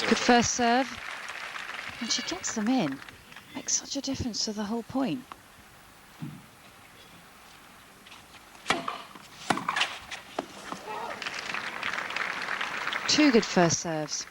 Good first serve, and she gets them in. Makes such a difference to the whole point. Two good first serves.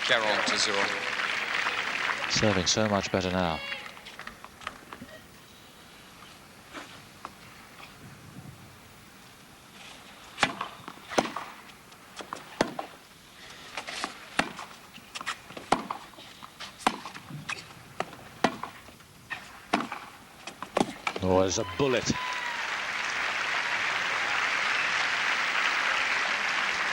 Carroll to 0. Serving so much better now. Oh, there's a bullet.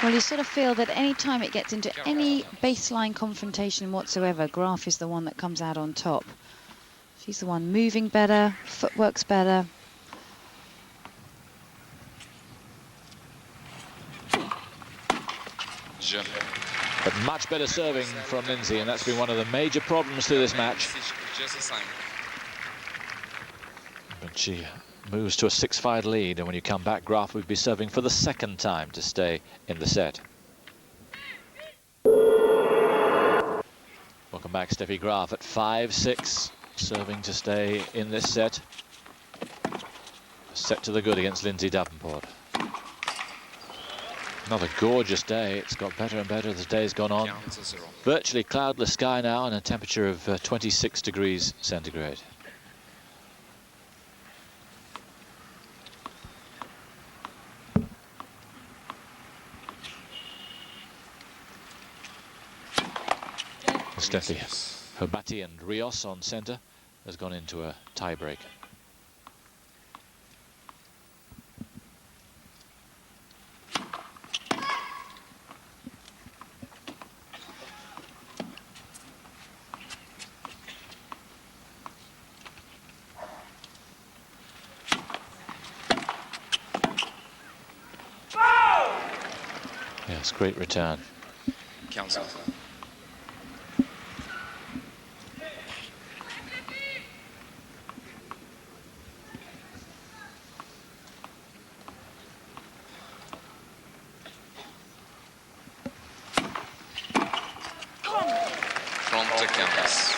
Well, you sort of feel that any time it gets into any baseline confrontation whatsoever, Graf is the one that comes out on top. She's the one moving better, footwork's better. But much better serving from Lindsay, and that's been one of the major problems through this match. But she moves to a 6-5 lead, and when you come back, Graf would be serving for the second time to stay in the set. Welcome back, Steffi Graf at 5-6, serving to stay in this set. Set to the good against Lindsay Davenport. Another gorgeous day. It's got better and better as the day's gone on. 15-0. Virtually cloudless sky now and a temperature of 26 degrees centigrade. Steffi, Herbati and Rios on centre has gone into a tiebreak. Yes, great return. 15. Front to canvas.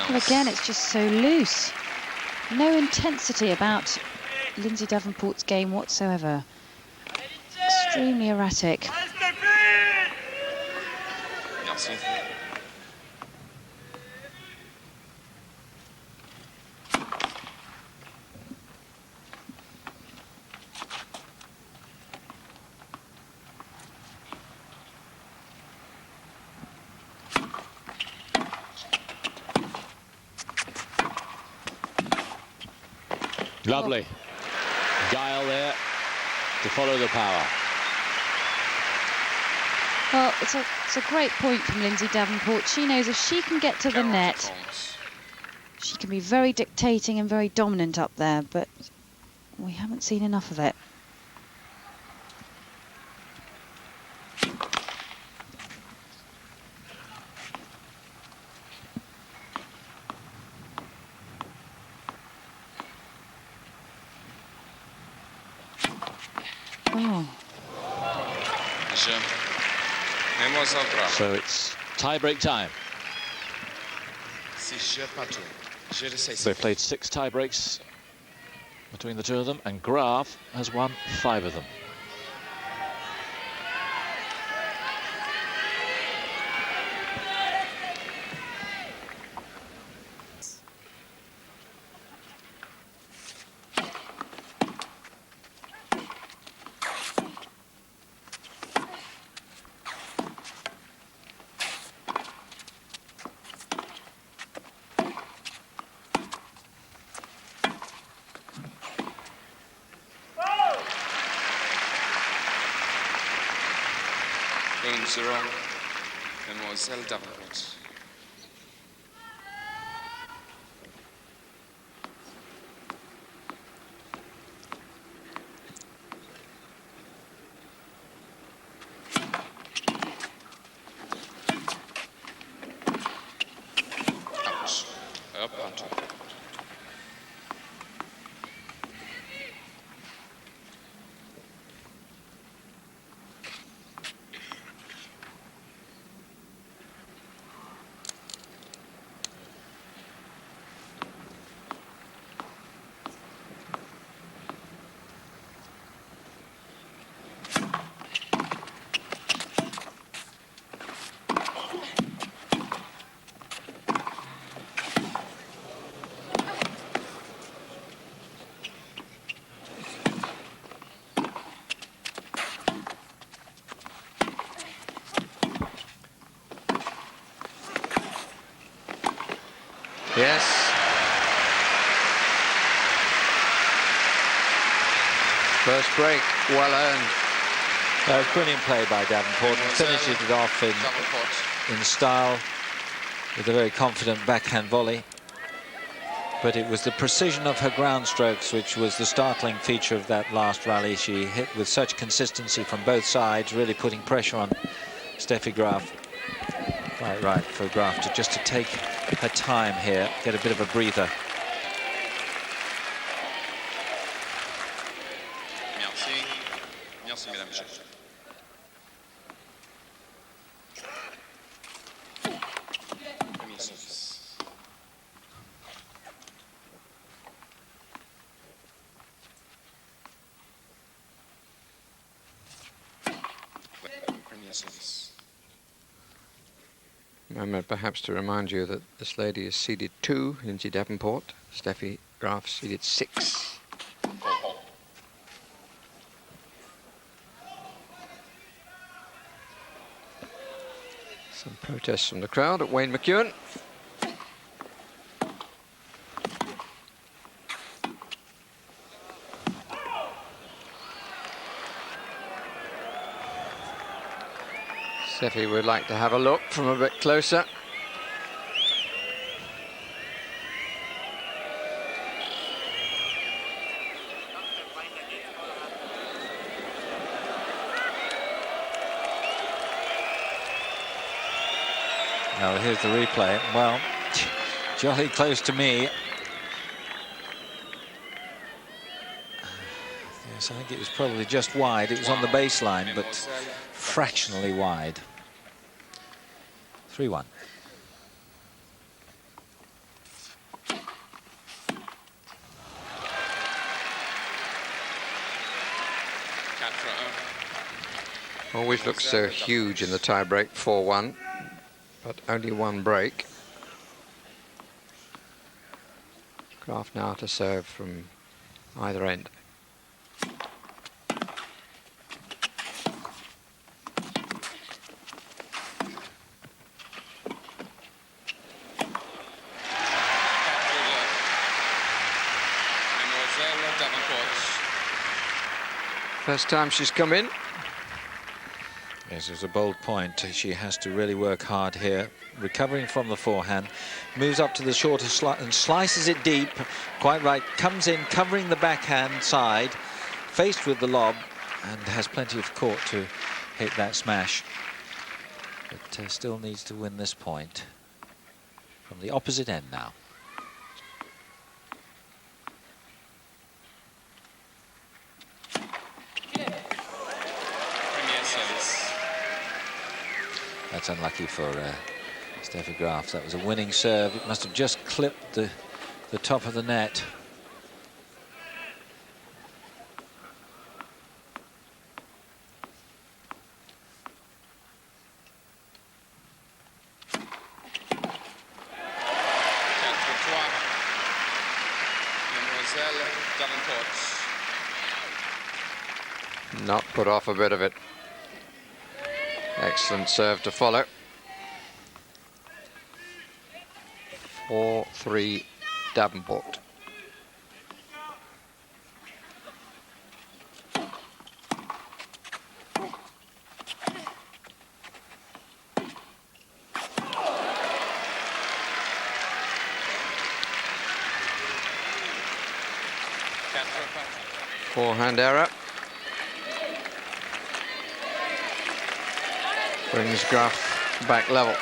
Well, again, it's just so loose. No intensity about Lindsay Davenport's game whatsoever. Extremely erratic. Merci. Lovely. Guile there to follow the power. Well, it's a great point from Lindsay Davenport. She knows if she can get to the net, she can be very dictating and very dominant up there, but we haven't seen enough of it. Oh. So it's tie-break time. They've played 6 tie-breaks between the two of them, and Graf has won 5 of them. Mademoiselle Davenport. Ouch. Up onto. Yes. First break, well earned. Brilliant play by Davenport, and finishes it off in style with a very confident backhand volley. But it was the precision of her ground strokes which was the startling feature of that last rally. She hit with such consistency from both sides, really putting pressure on Steffi Graf. Quite right for Graf to just take her time here, get a bit of a breather. Merci. Premier service. Moment perhaps to remind you that this lady is seeded 2, Lindsay Davenport. Steffi Graf seeded 6. Some protests from the crowd at Wayne McEwen. Steffi would like to have a look from a bit closer. Now here's the replay. Well, jolly close to me. Yes, I think it was probably just wide. It was on the baseline, but fractionally wide. 3-1. Always looks so huge in the tie-break, 4-1, but only one break. Graf now to serve from either end. First time she's come in. Yes, it was a bold point. She has to really work hard here. Recovering from the forehand, moves up to the shorter and slices it deep. Quite right, comes in, covering the backhand side, faced with the lob, and has plenty of court to hit that smash. But still needs to win this point from the opposite end now. That's unlucky for Steffi Graf. That was a winning serve. It must have just clipped the top of the net. Not put off a bit of it. Excellent serve to follow. 4-3 Davenport. Forehand error. Brings Graf back level.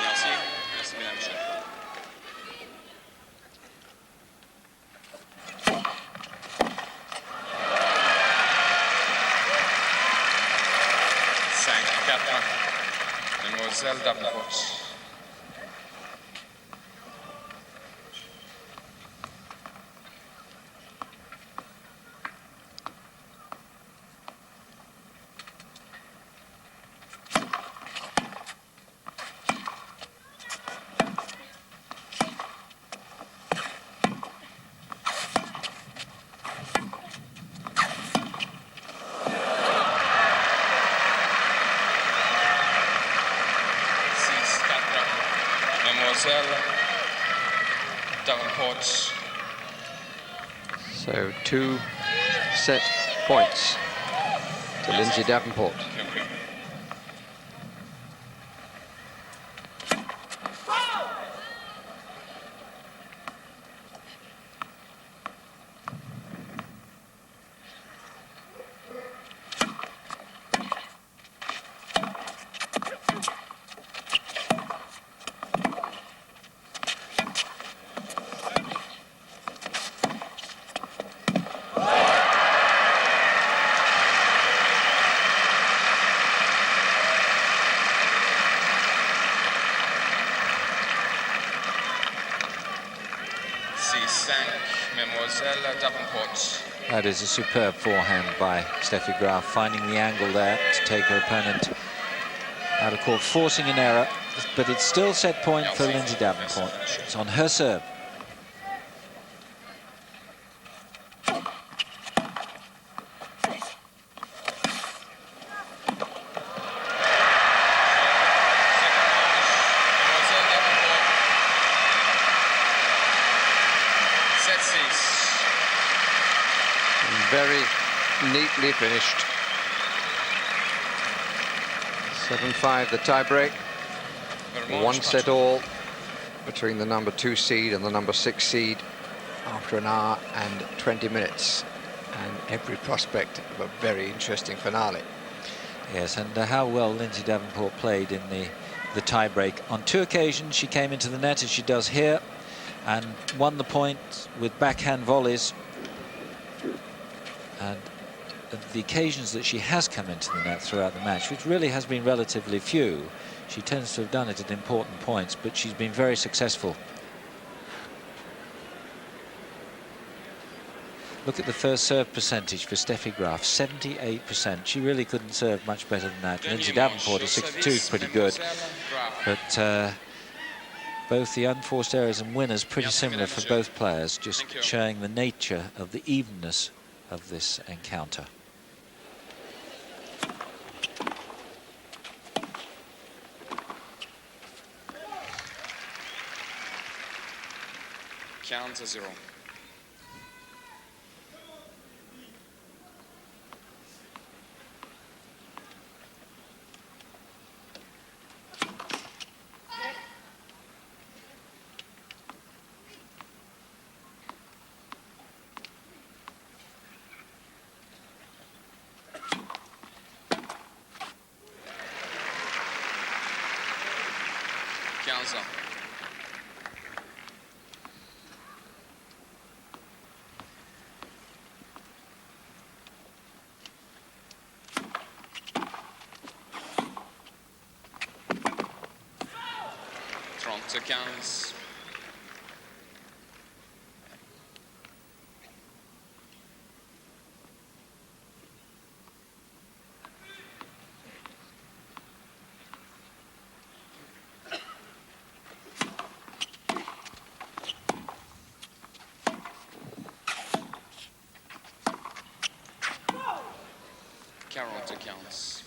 Merci. Merci, mesdames, messieurs. Mademoiselle Davenport. Davenport. So 2 set points to Lindsay Davenport. That is a superb forehand by Steffi Graf, finding the angle there to take her opponent out of court, forcing an error, but it's still set point for Lindsay Davenport. It's on her serve. Very neatly finished. 7-5 the tie-break. One set all between the number 2 seed and the number 6 seed after an hour and 20 minutes. And every prospect of a very interesting finale. Yes, and how well Lindsay Davenport played in the tie-break. On 2 occasions she came into the net, as she does here, and won the point with backhand volleys. And the occasions that she has come into the net throughout the match, which really has been relatively few, she tends to have done it at important points, but she's been very successful. Look at the first serve percentage for Steffi Graf, 78%. She really couldn't serve much better than that. Lindsay Davenport at 62 is pretty good, but both the unforced errors and winners pretty similar for both players, just showing the nature of the evenness of this encounter. Counts a 0. Counts a. Seconds. Carol to counts.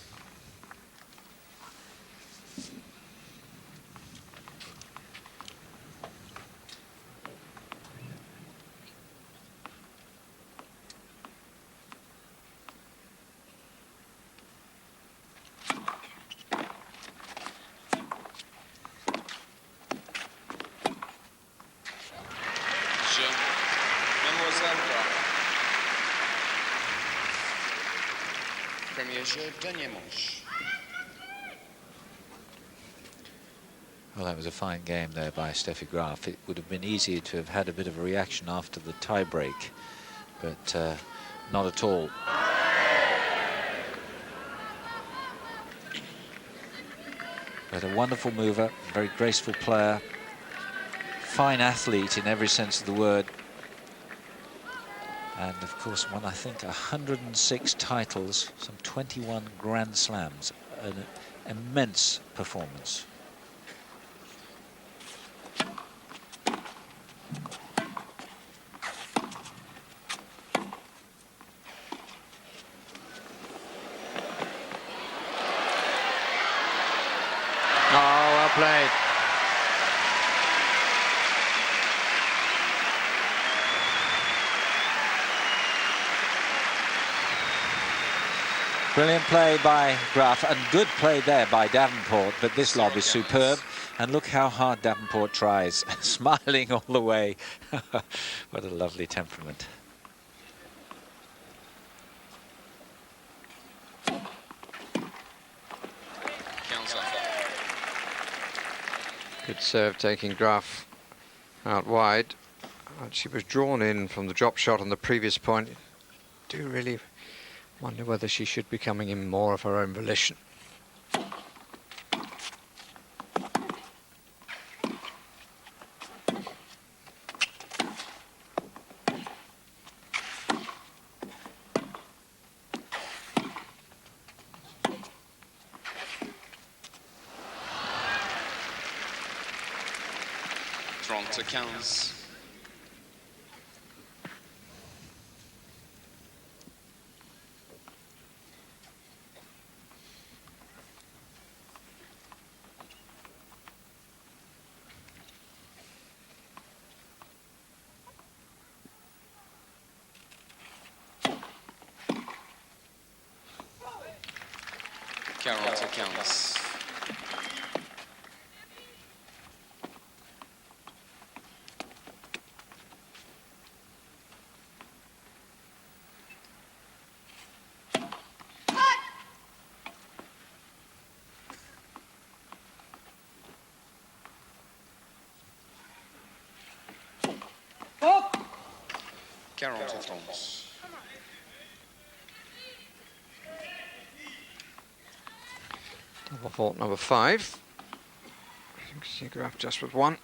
Well, that was a fine game there by Steffi Graf. It would have been easier to have had a bit of a reaction after the tie-break, but not at all. But a wonderful mover, very graceful player, fine athlete in every sense of the word. And of course won, I think, 106 titles, some 21 Grand Slams, an immense performance. Oh, well played. Brilliant play by Graf, and good play there by Davenport, but this lob is superb. And look how hard Davenport tries, smiling all the way. What a lovely temperament. Good serve taking Graf out wide. She was drawn in from the drop shot on the previous point. Do really wonder whether she should be coming in more of her own volition. 30 15. 40 15. Double fault number 5. Lindsay Graf just with 1.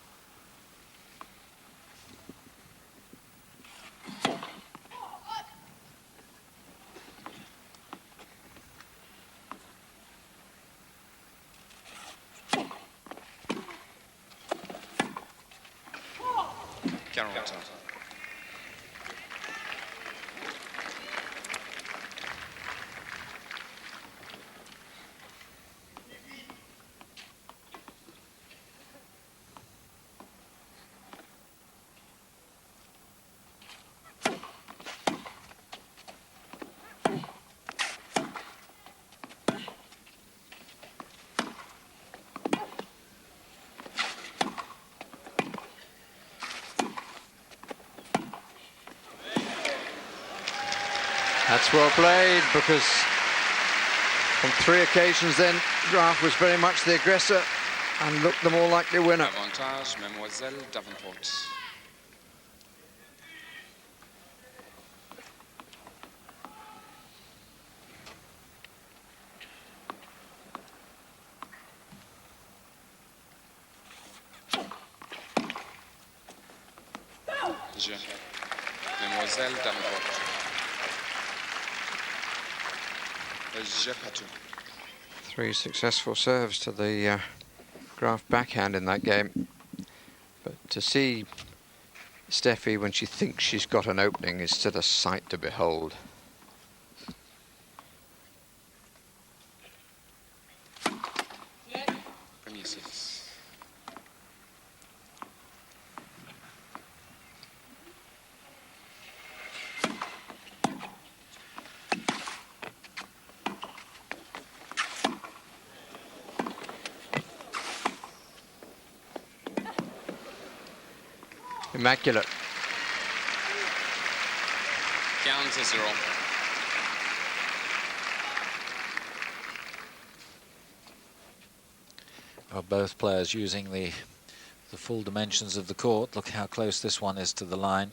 That's well played, because on 3 occasions then Graf was very much the aggressor and looked the more likely winner. Avantage, Mademoiselle Davenport. Jeu. Mademoiselle Davenport. Jeu partout. 3 successful serves to the Graf backhand in that game. But to see Steffi when she thinks she's got an opening is still a sight to behold. Premier 6. Immaculate. 15 0. Well, both players using the full dimensions of the court. Look how close this one is to the line.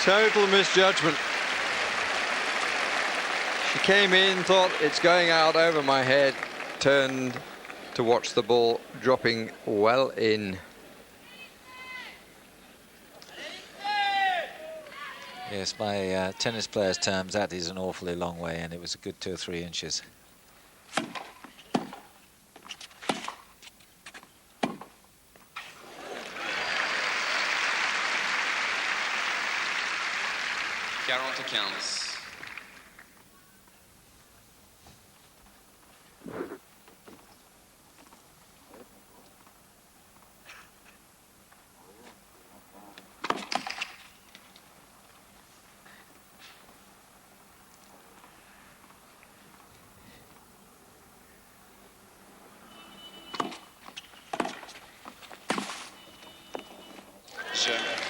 Total misjudgment. She came in, thought it's going out over my head, turned to watch the ball dropping well in. Yes, by tennis players' terms, that is an awfully long way, and it was a good 2 or 3 inches.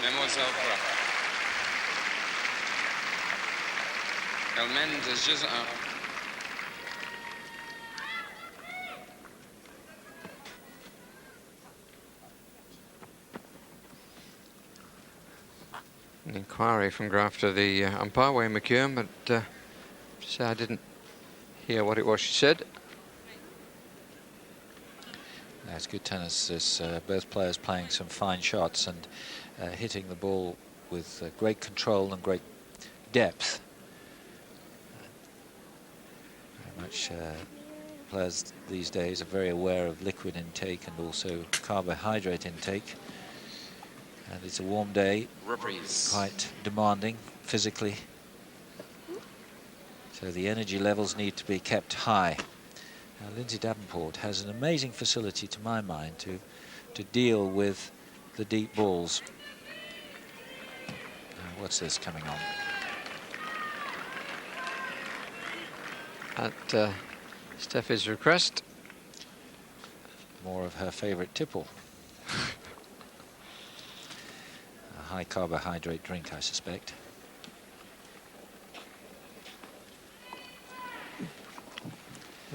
Mademoiselle Graf. Elle mène de jeu 1. An inquiry from Graf to the umpire, Wayne McKeown, but say I didn't hear what it was she said. That's good tennis. There's both players playing some fine shots and hitting the ball with great control and great depth. Very much players these days are very aware of liquid intake and also carbohydrate intake. And it's a warm day, Reprise. quite demanding physically. So the energy levels need to be kept high. Now, Lindsay Davenport has an amazing facility, to my mind, to deal with the deep balls. Now, what's this coming on? At Steffi's request. More of her favourite tipple. A high carbohydrate drink, I suspect.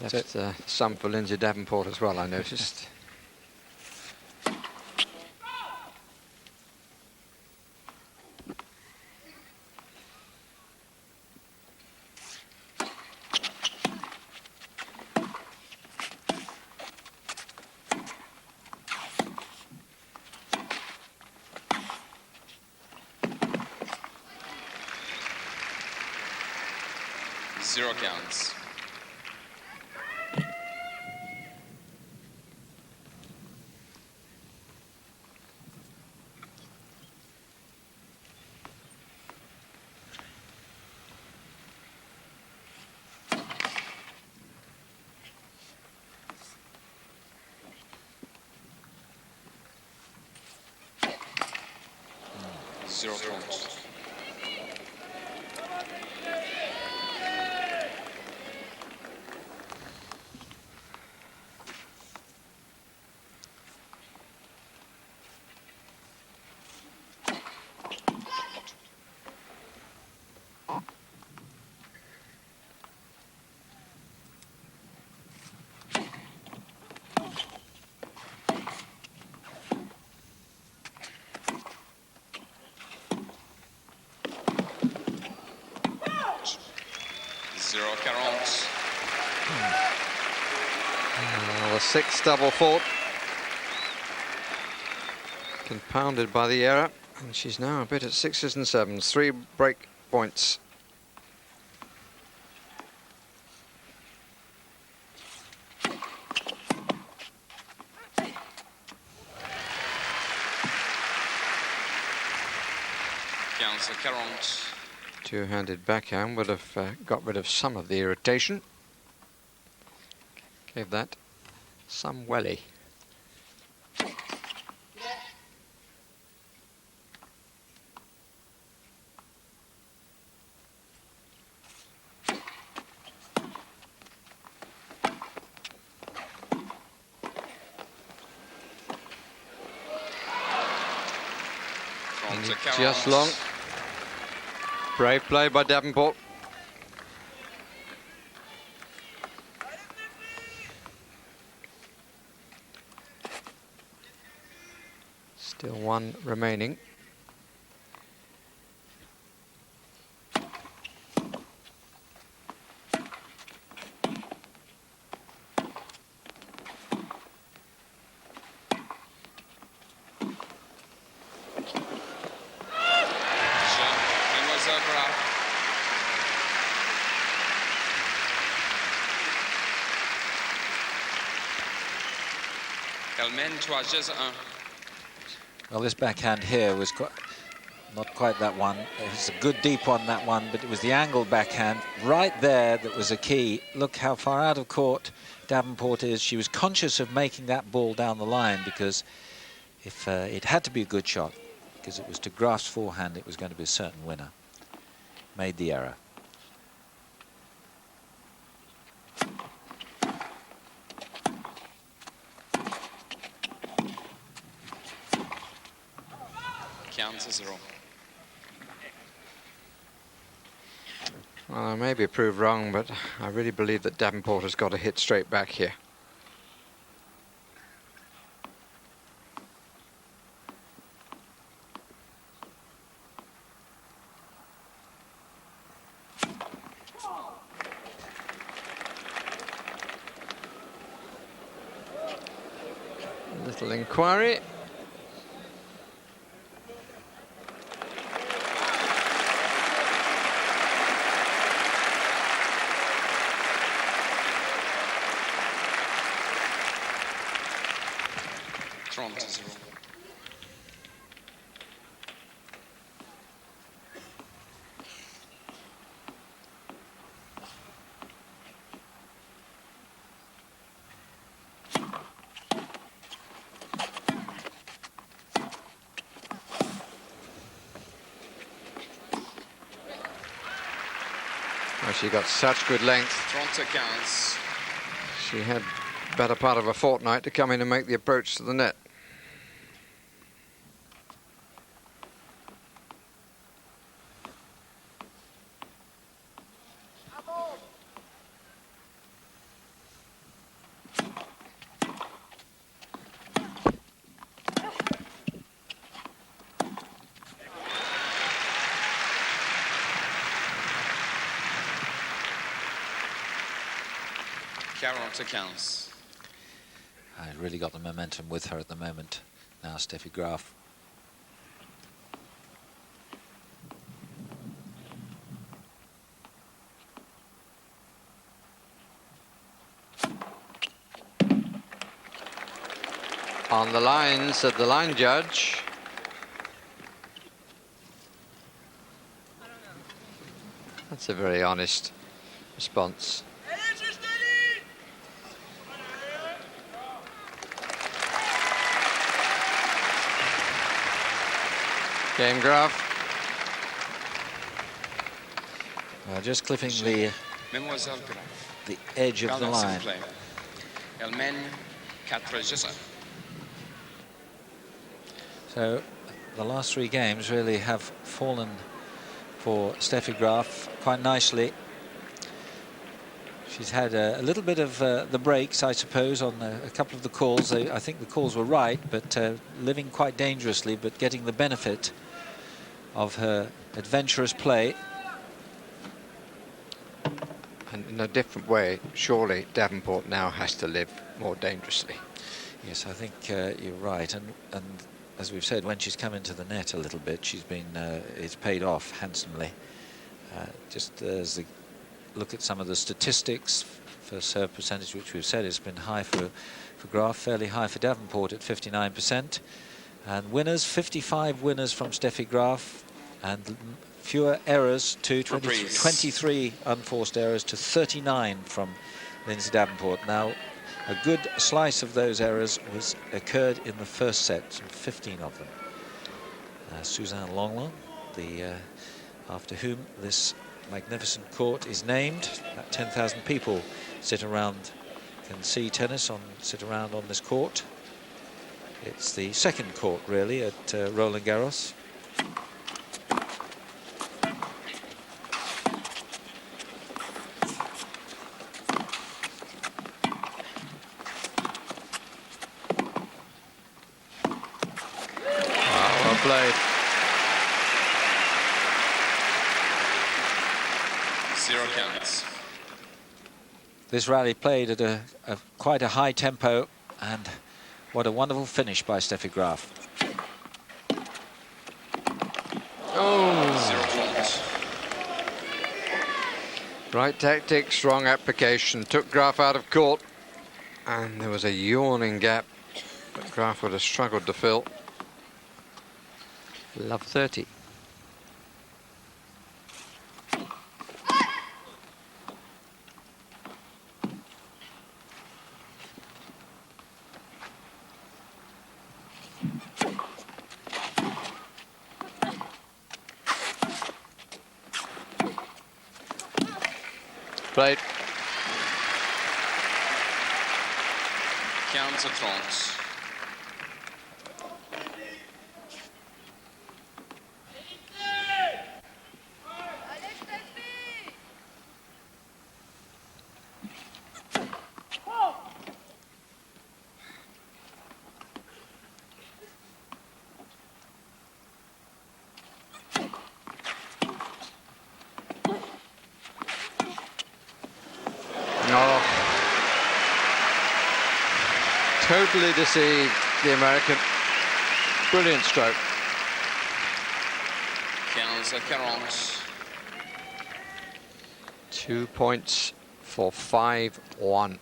Left some for Lindsay Davenport as well, I noticed. Zero counts. Zero counts. Zero counts. The sixth double fault. Compounded by the error. And she's now a bit at 6s and 7s. 3 break points. Counts the 40. Two-handed backhand would have got rid of some of the irritation. Gave that some welly. Just long. Brave play by Davenport. Still one remaining. Well, this backhand here was not quite that one. It was a good deep one, that one, but it was the angled backhand right there that was a key. Look how far out of court Davenport is. She was conscious of making that ball down the line, because if it had to be a good shot, because it was to Graf's forehand, it was going to be a certain winner. Made the error. Counts as 0. Well, I may be proved wrong, but I really believe that Davenport has got to hit straight back here. Little inquiry. Trond 0. Oh, she got such good length. Trond 15. She had better part of a fortnight to come in and make the approach to the net. Caron to 15. I really got the momentum with her at the moment. Now Steffi Graf. On the line, said the line judge. That's a very honest response. Game Graf. Just clipping Mademoiselle Graf. the edge of the line. Elle mène 4-0. So the last 3 games really have fallen for Steffi Graf quite nicely. She's had a little bit of the breaks, I suppose, on a couple of the calls. I think the calls were right, but living quite dangerously, but getting the benefit of her adventurous play. And in a different way, surely Davenport now has to live more dangerously. Yes, I think you're right. And as we've said, when she's come into the net a little bit, she's been it's paid off handsomely. Just as the look at some of the statistics for serve percentage, which we've said has been high for Graf, fairly high for Davenport at 59%. And winners, 55 winners from Steffi Graf, and fewer errors to 23 unforced errors to 39 from Lindsay Davenport. Now, a good slice of those errors occurred in the first set, 15 of them. Suzanne Longlon, after whom this magnificent court is named. About 10,000 people can see tennis sit around on this court. It's the second court, really, at Roland Garros. Well played. 0 counts. This rally played at quite a high tempo, and what a wonderful finish by Steffi Graf. Oh, 0 points. right tactics, strong application. Took Graf out of court, and there was a yawning gap that Graf would have struggled to fill. Love 30. Played. Counts at Trond. Totally deceived. the American. Brilliant stroke. 15-40. 2 points for 5-1.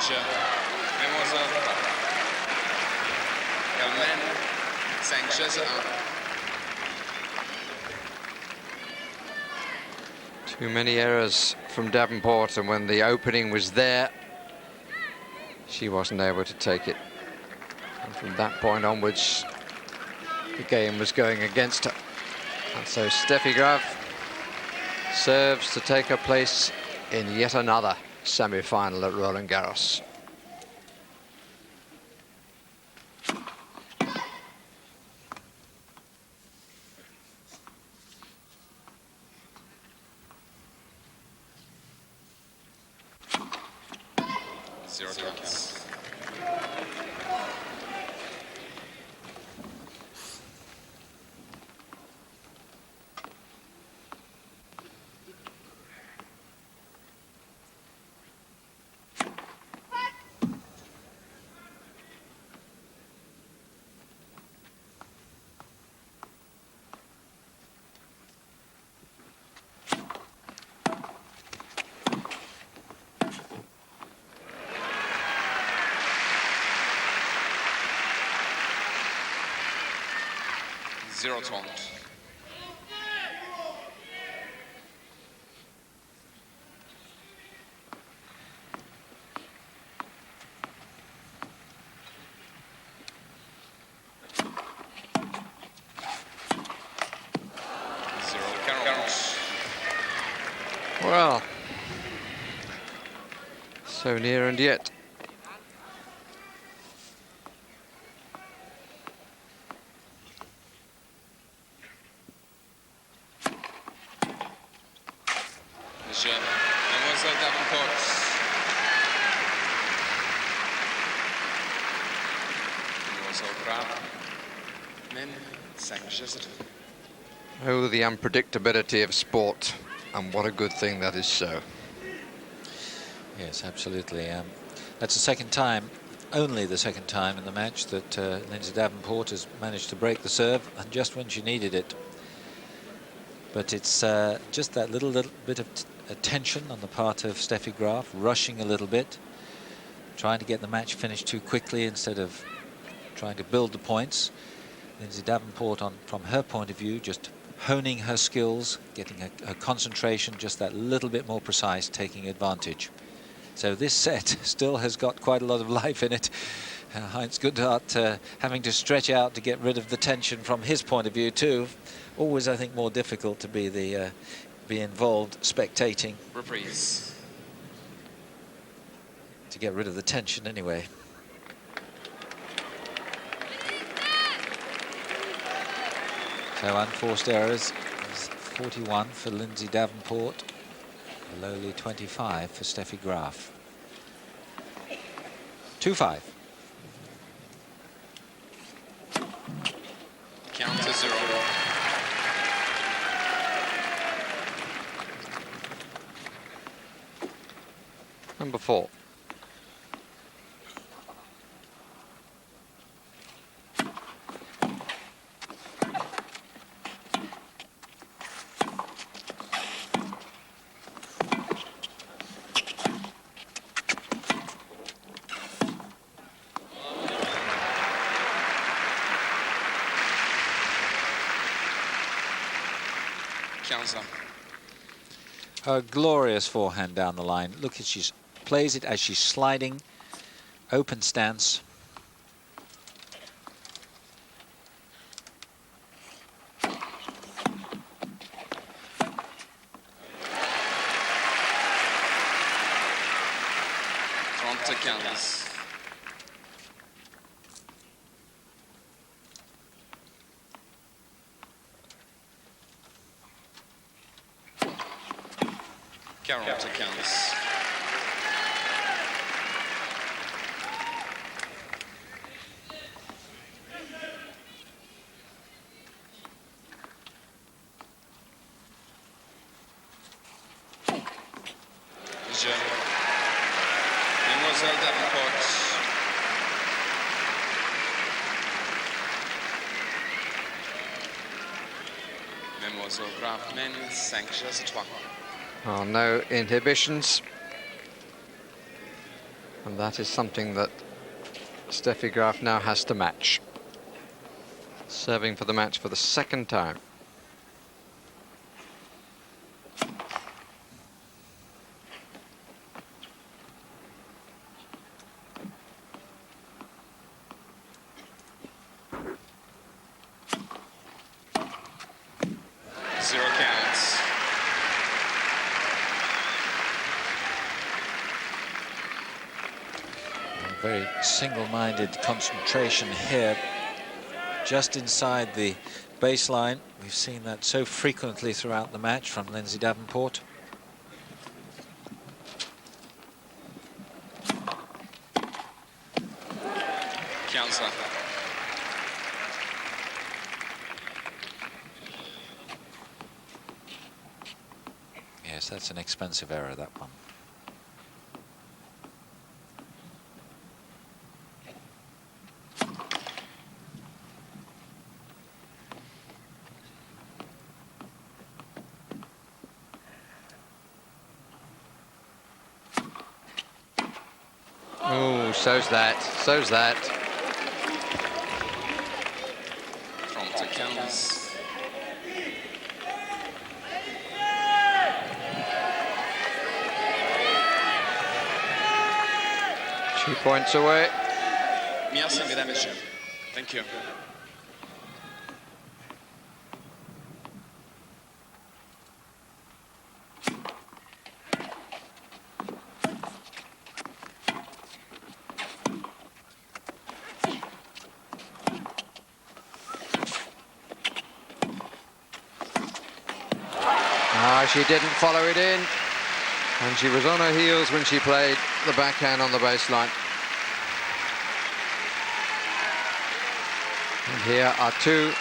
Je. Mademoiselle Graf. Elle mène 5-1. Too many errors from Davenport, and when the opening was there, she wasn't able to take it. And from that point onwards, the game was going against her. And so Steffi Graf serves to take her place in yet another semi-final at Roland Garros. Zero counts. Zero taunt. Zero counts. Well, so near and yet. Je. Mademoiselle Davenport. Mademoiselle Graf. Men 5-2. Oh, the unpredictability of sport, and what a good thing that is so. Yes, absolutely. That's the second time, only the second time in the match that Lindsay Davenport has managed to break the serve, and just when she needed it. But it's just that little bit of attention on the part of Steffi Graf, rushing a little bit, trying to get the match finished too quickly instead of trying to build the points. Lindsay Davenport, from her point of view, just honing her skills, getting her concentration just that little bit more precise, taking advantage. So this set still has got quite a lot of life in it. Heinz Gundart having to stretch out to get rid of the tension from his point of view too. Always, I think, more difficult to be involved spectating. Reprise. To get rid of the tension anyway. So unforced errors is 41 for Lindsay Davenport, a lowly 25 for Steffi Graf. 2-5. Count to 0. Number 4. A glorious forehand down the line. Look, she plays it as she's sliding, open stance. Mademoiselle Graf, men 5-3. No inhibitions. And that is something that Steffi Graf now has to match. Serving for the match for the second time. Zero counts. Very single-minded concentration here, just inside the baseline. We've seen that so frequently throughout the match from Lindsay Davenport. Counter. Yes, that's an expensive error, that one. Oh, so's that. So's that. Front counts. Two points away. Merci, mesdames, messieurs. Thank you. She didn't follow it in, and she was on her heels when she played the backhand on the baseline. And here are two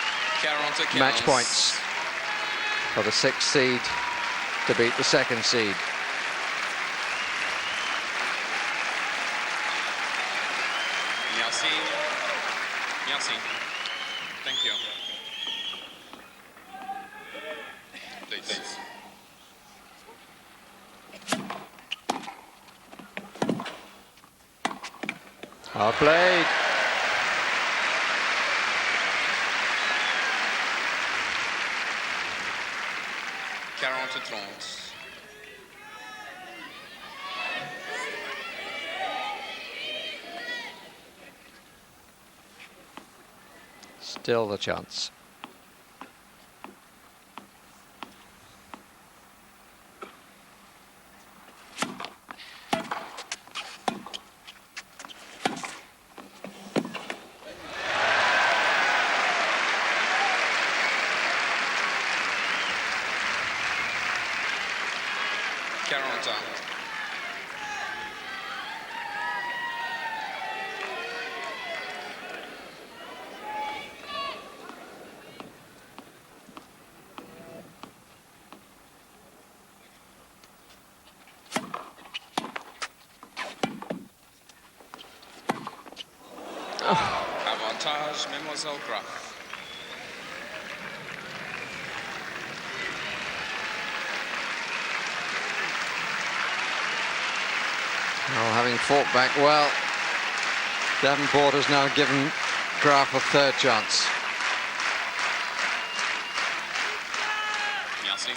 match points for the 6th seed to beat the 2nd seed. Merci. Merci. Thank you. Please. Well played. Still the chance. Avantage, Mademoiselle Graf. Well, having fought back well, Davenport has now given Graf a 3rd chance. Merci.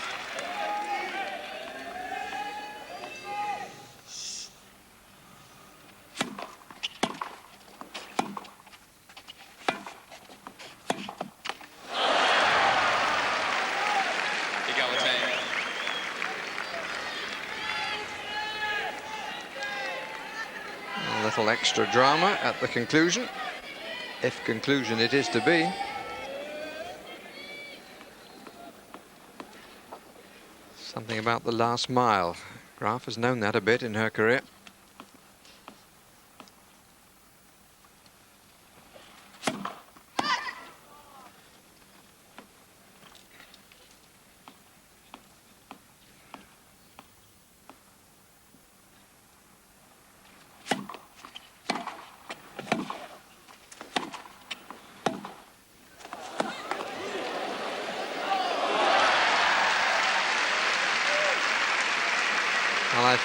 Little extra drama at the conclusion, if conclusion it is to be. Something about the last mile. Graf has known that a bit in her career.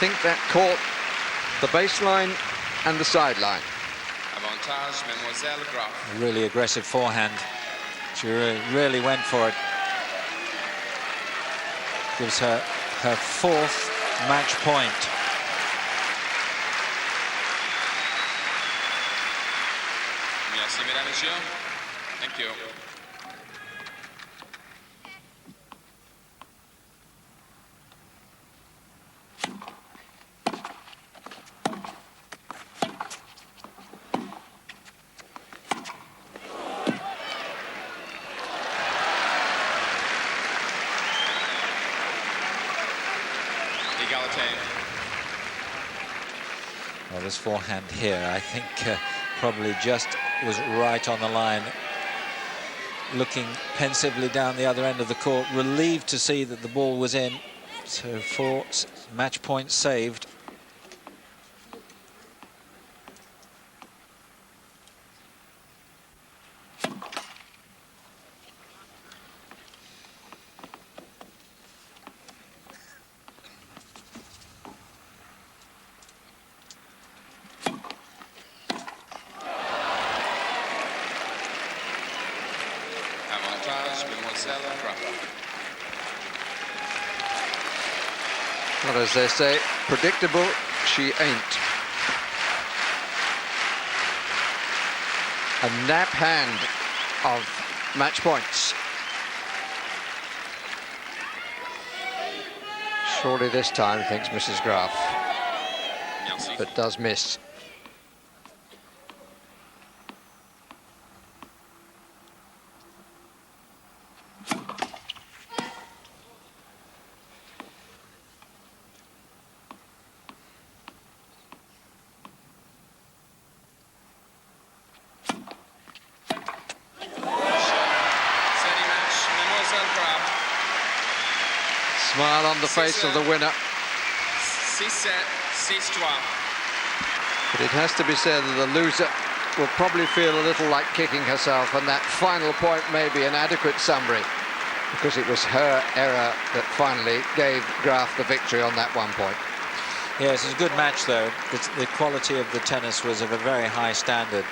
think that caught the baseline and the sideline. Avantage, Mademoiselle Graf. A really aggressive forehand. She really went for it. Gives her her 4th match point. Merci, mesdames, messieurs. Thank you. Well, this forehand here, I think, probably just was right on the line. Looking pensively down the other end of the court, relieved to see that the ball was in. So 4 match points saved. Well, as they say, predictable she ain't. A nap hand of match points. Surely this time, thinks Mrs. Graf, but does miss. Smile on the face of the winner. 6-7, 6-3. But it has to be said that the loser will probably feel a little like kicking herself, and that final point may be an adequate summary, because it was her error that finally gave Graf the victory on that 1 point. Yes, it was a good match, though. The quality of the tennis was of a very high standard.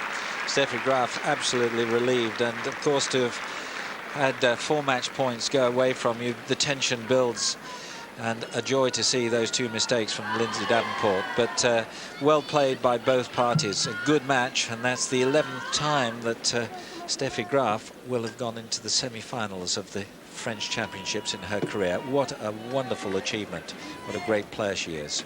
Steffi Graf absolutely relieved, and of course to have had 4 match points go away from you, the tension builds, and a joy to see those 2 mistakes from Lindsay Davenport. But well played by both parties. A good match, and that's the 11th time that Steffi Graf will have gone into the semi-finals of the French Championships in her career. What a wonderful achievement. What a great player she is.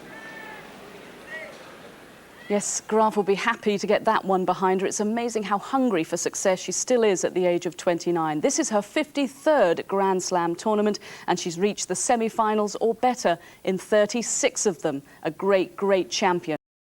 Yes, Graf will be happy to get that one behind her. It's amazing how hungry for success she still is at the age of 29. This is her 53rd Grand Slam tournament, and she's reached the semi-finals or better in 36 of them. A great, great champion.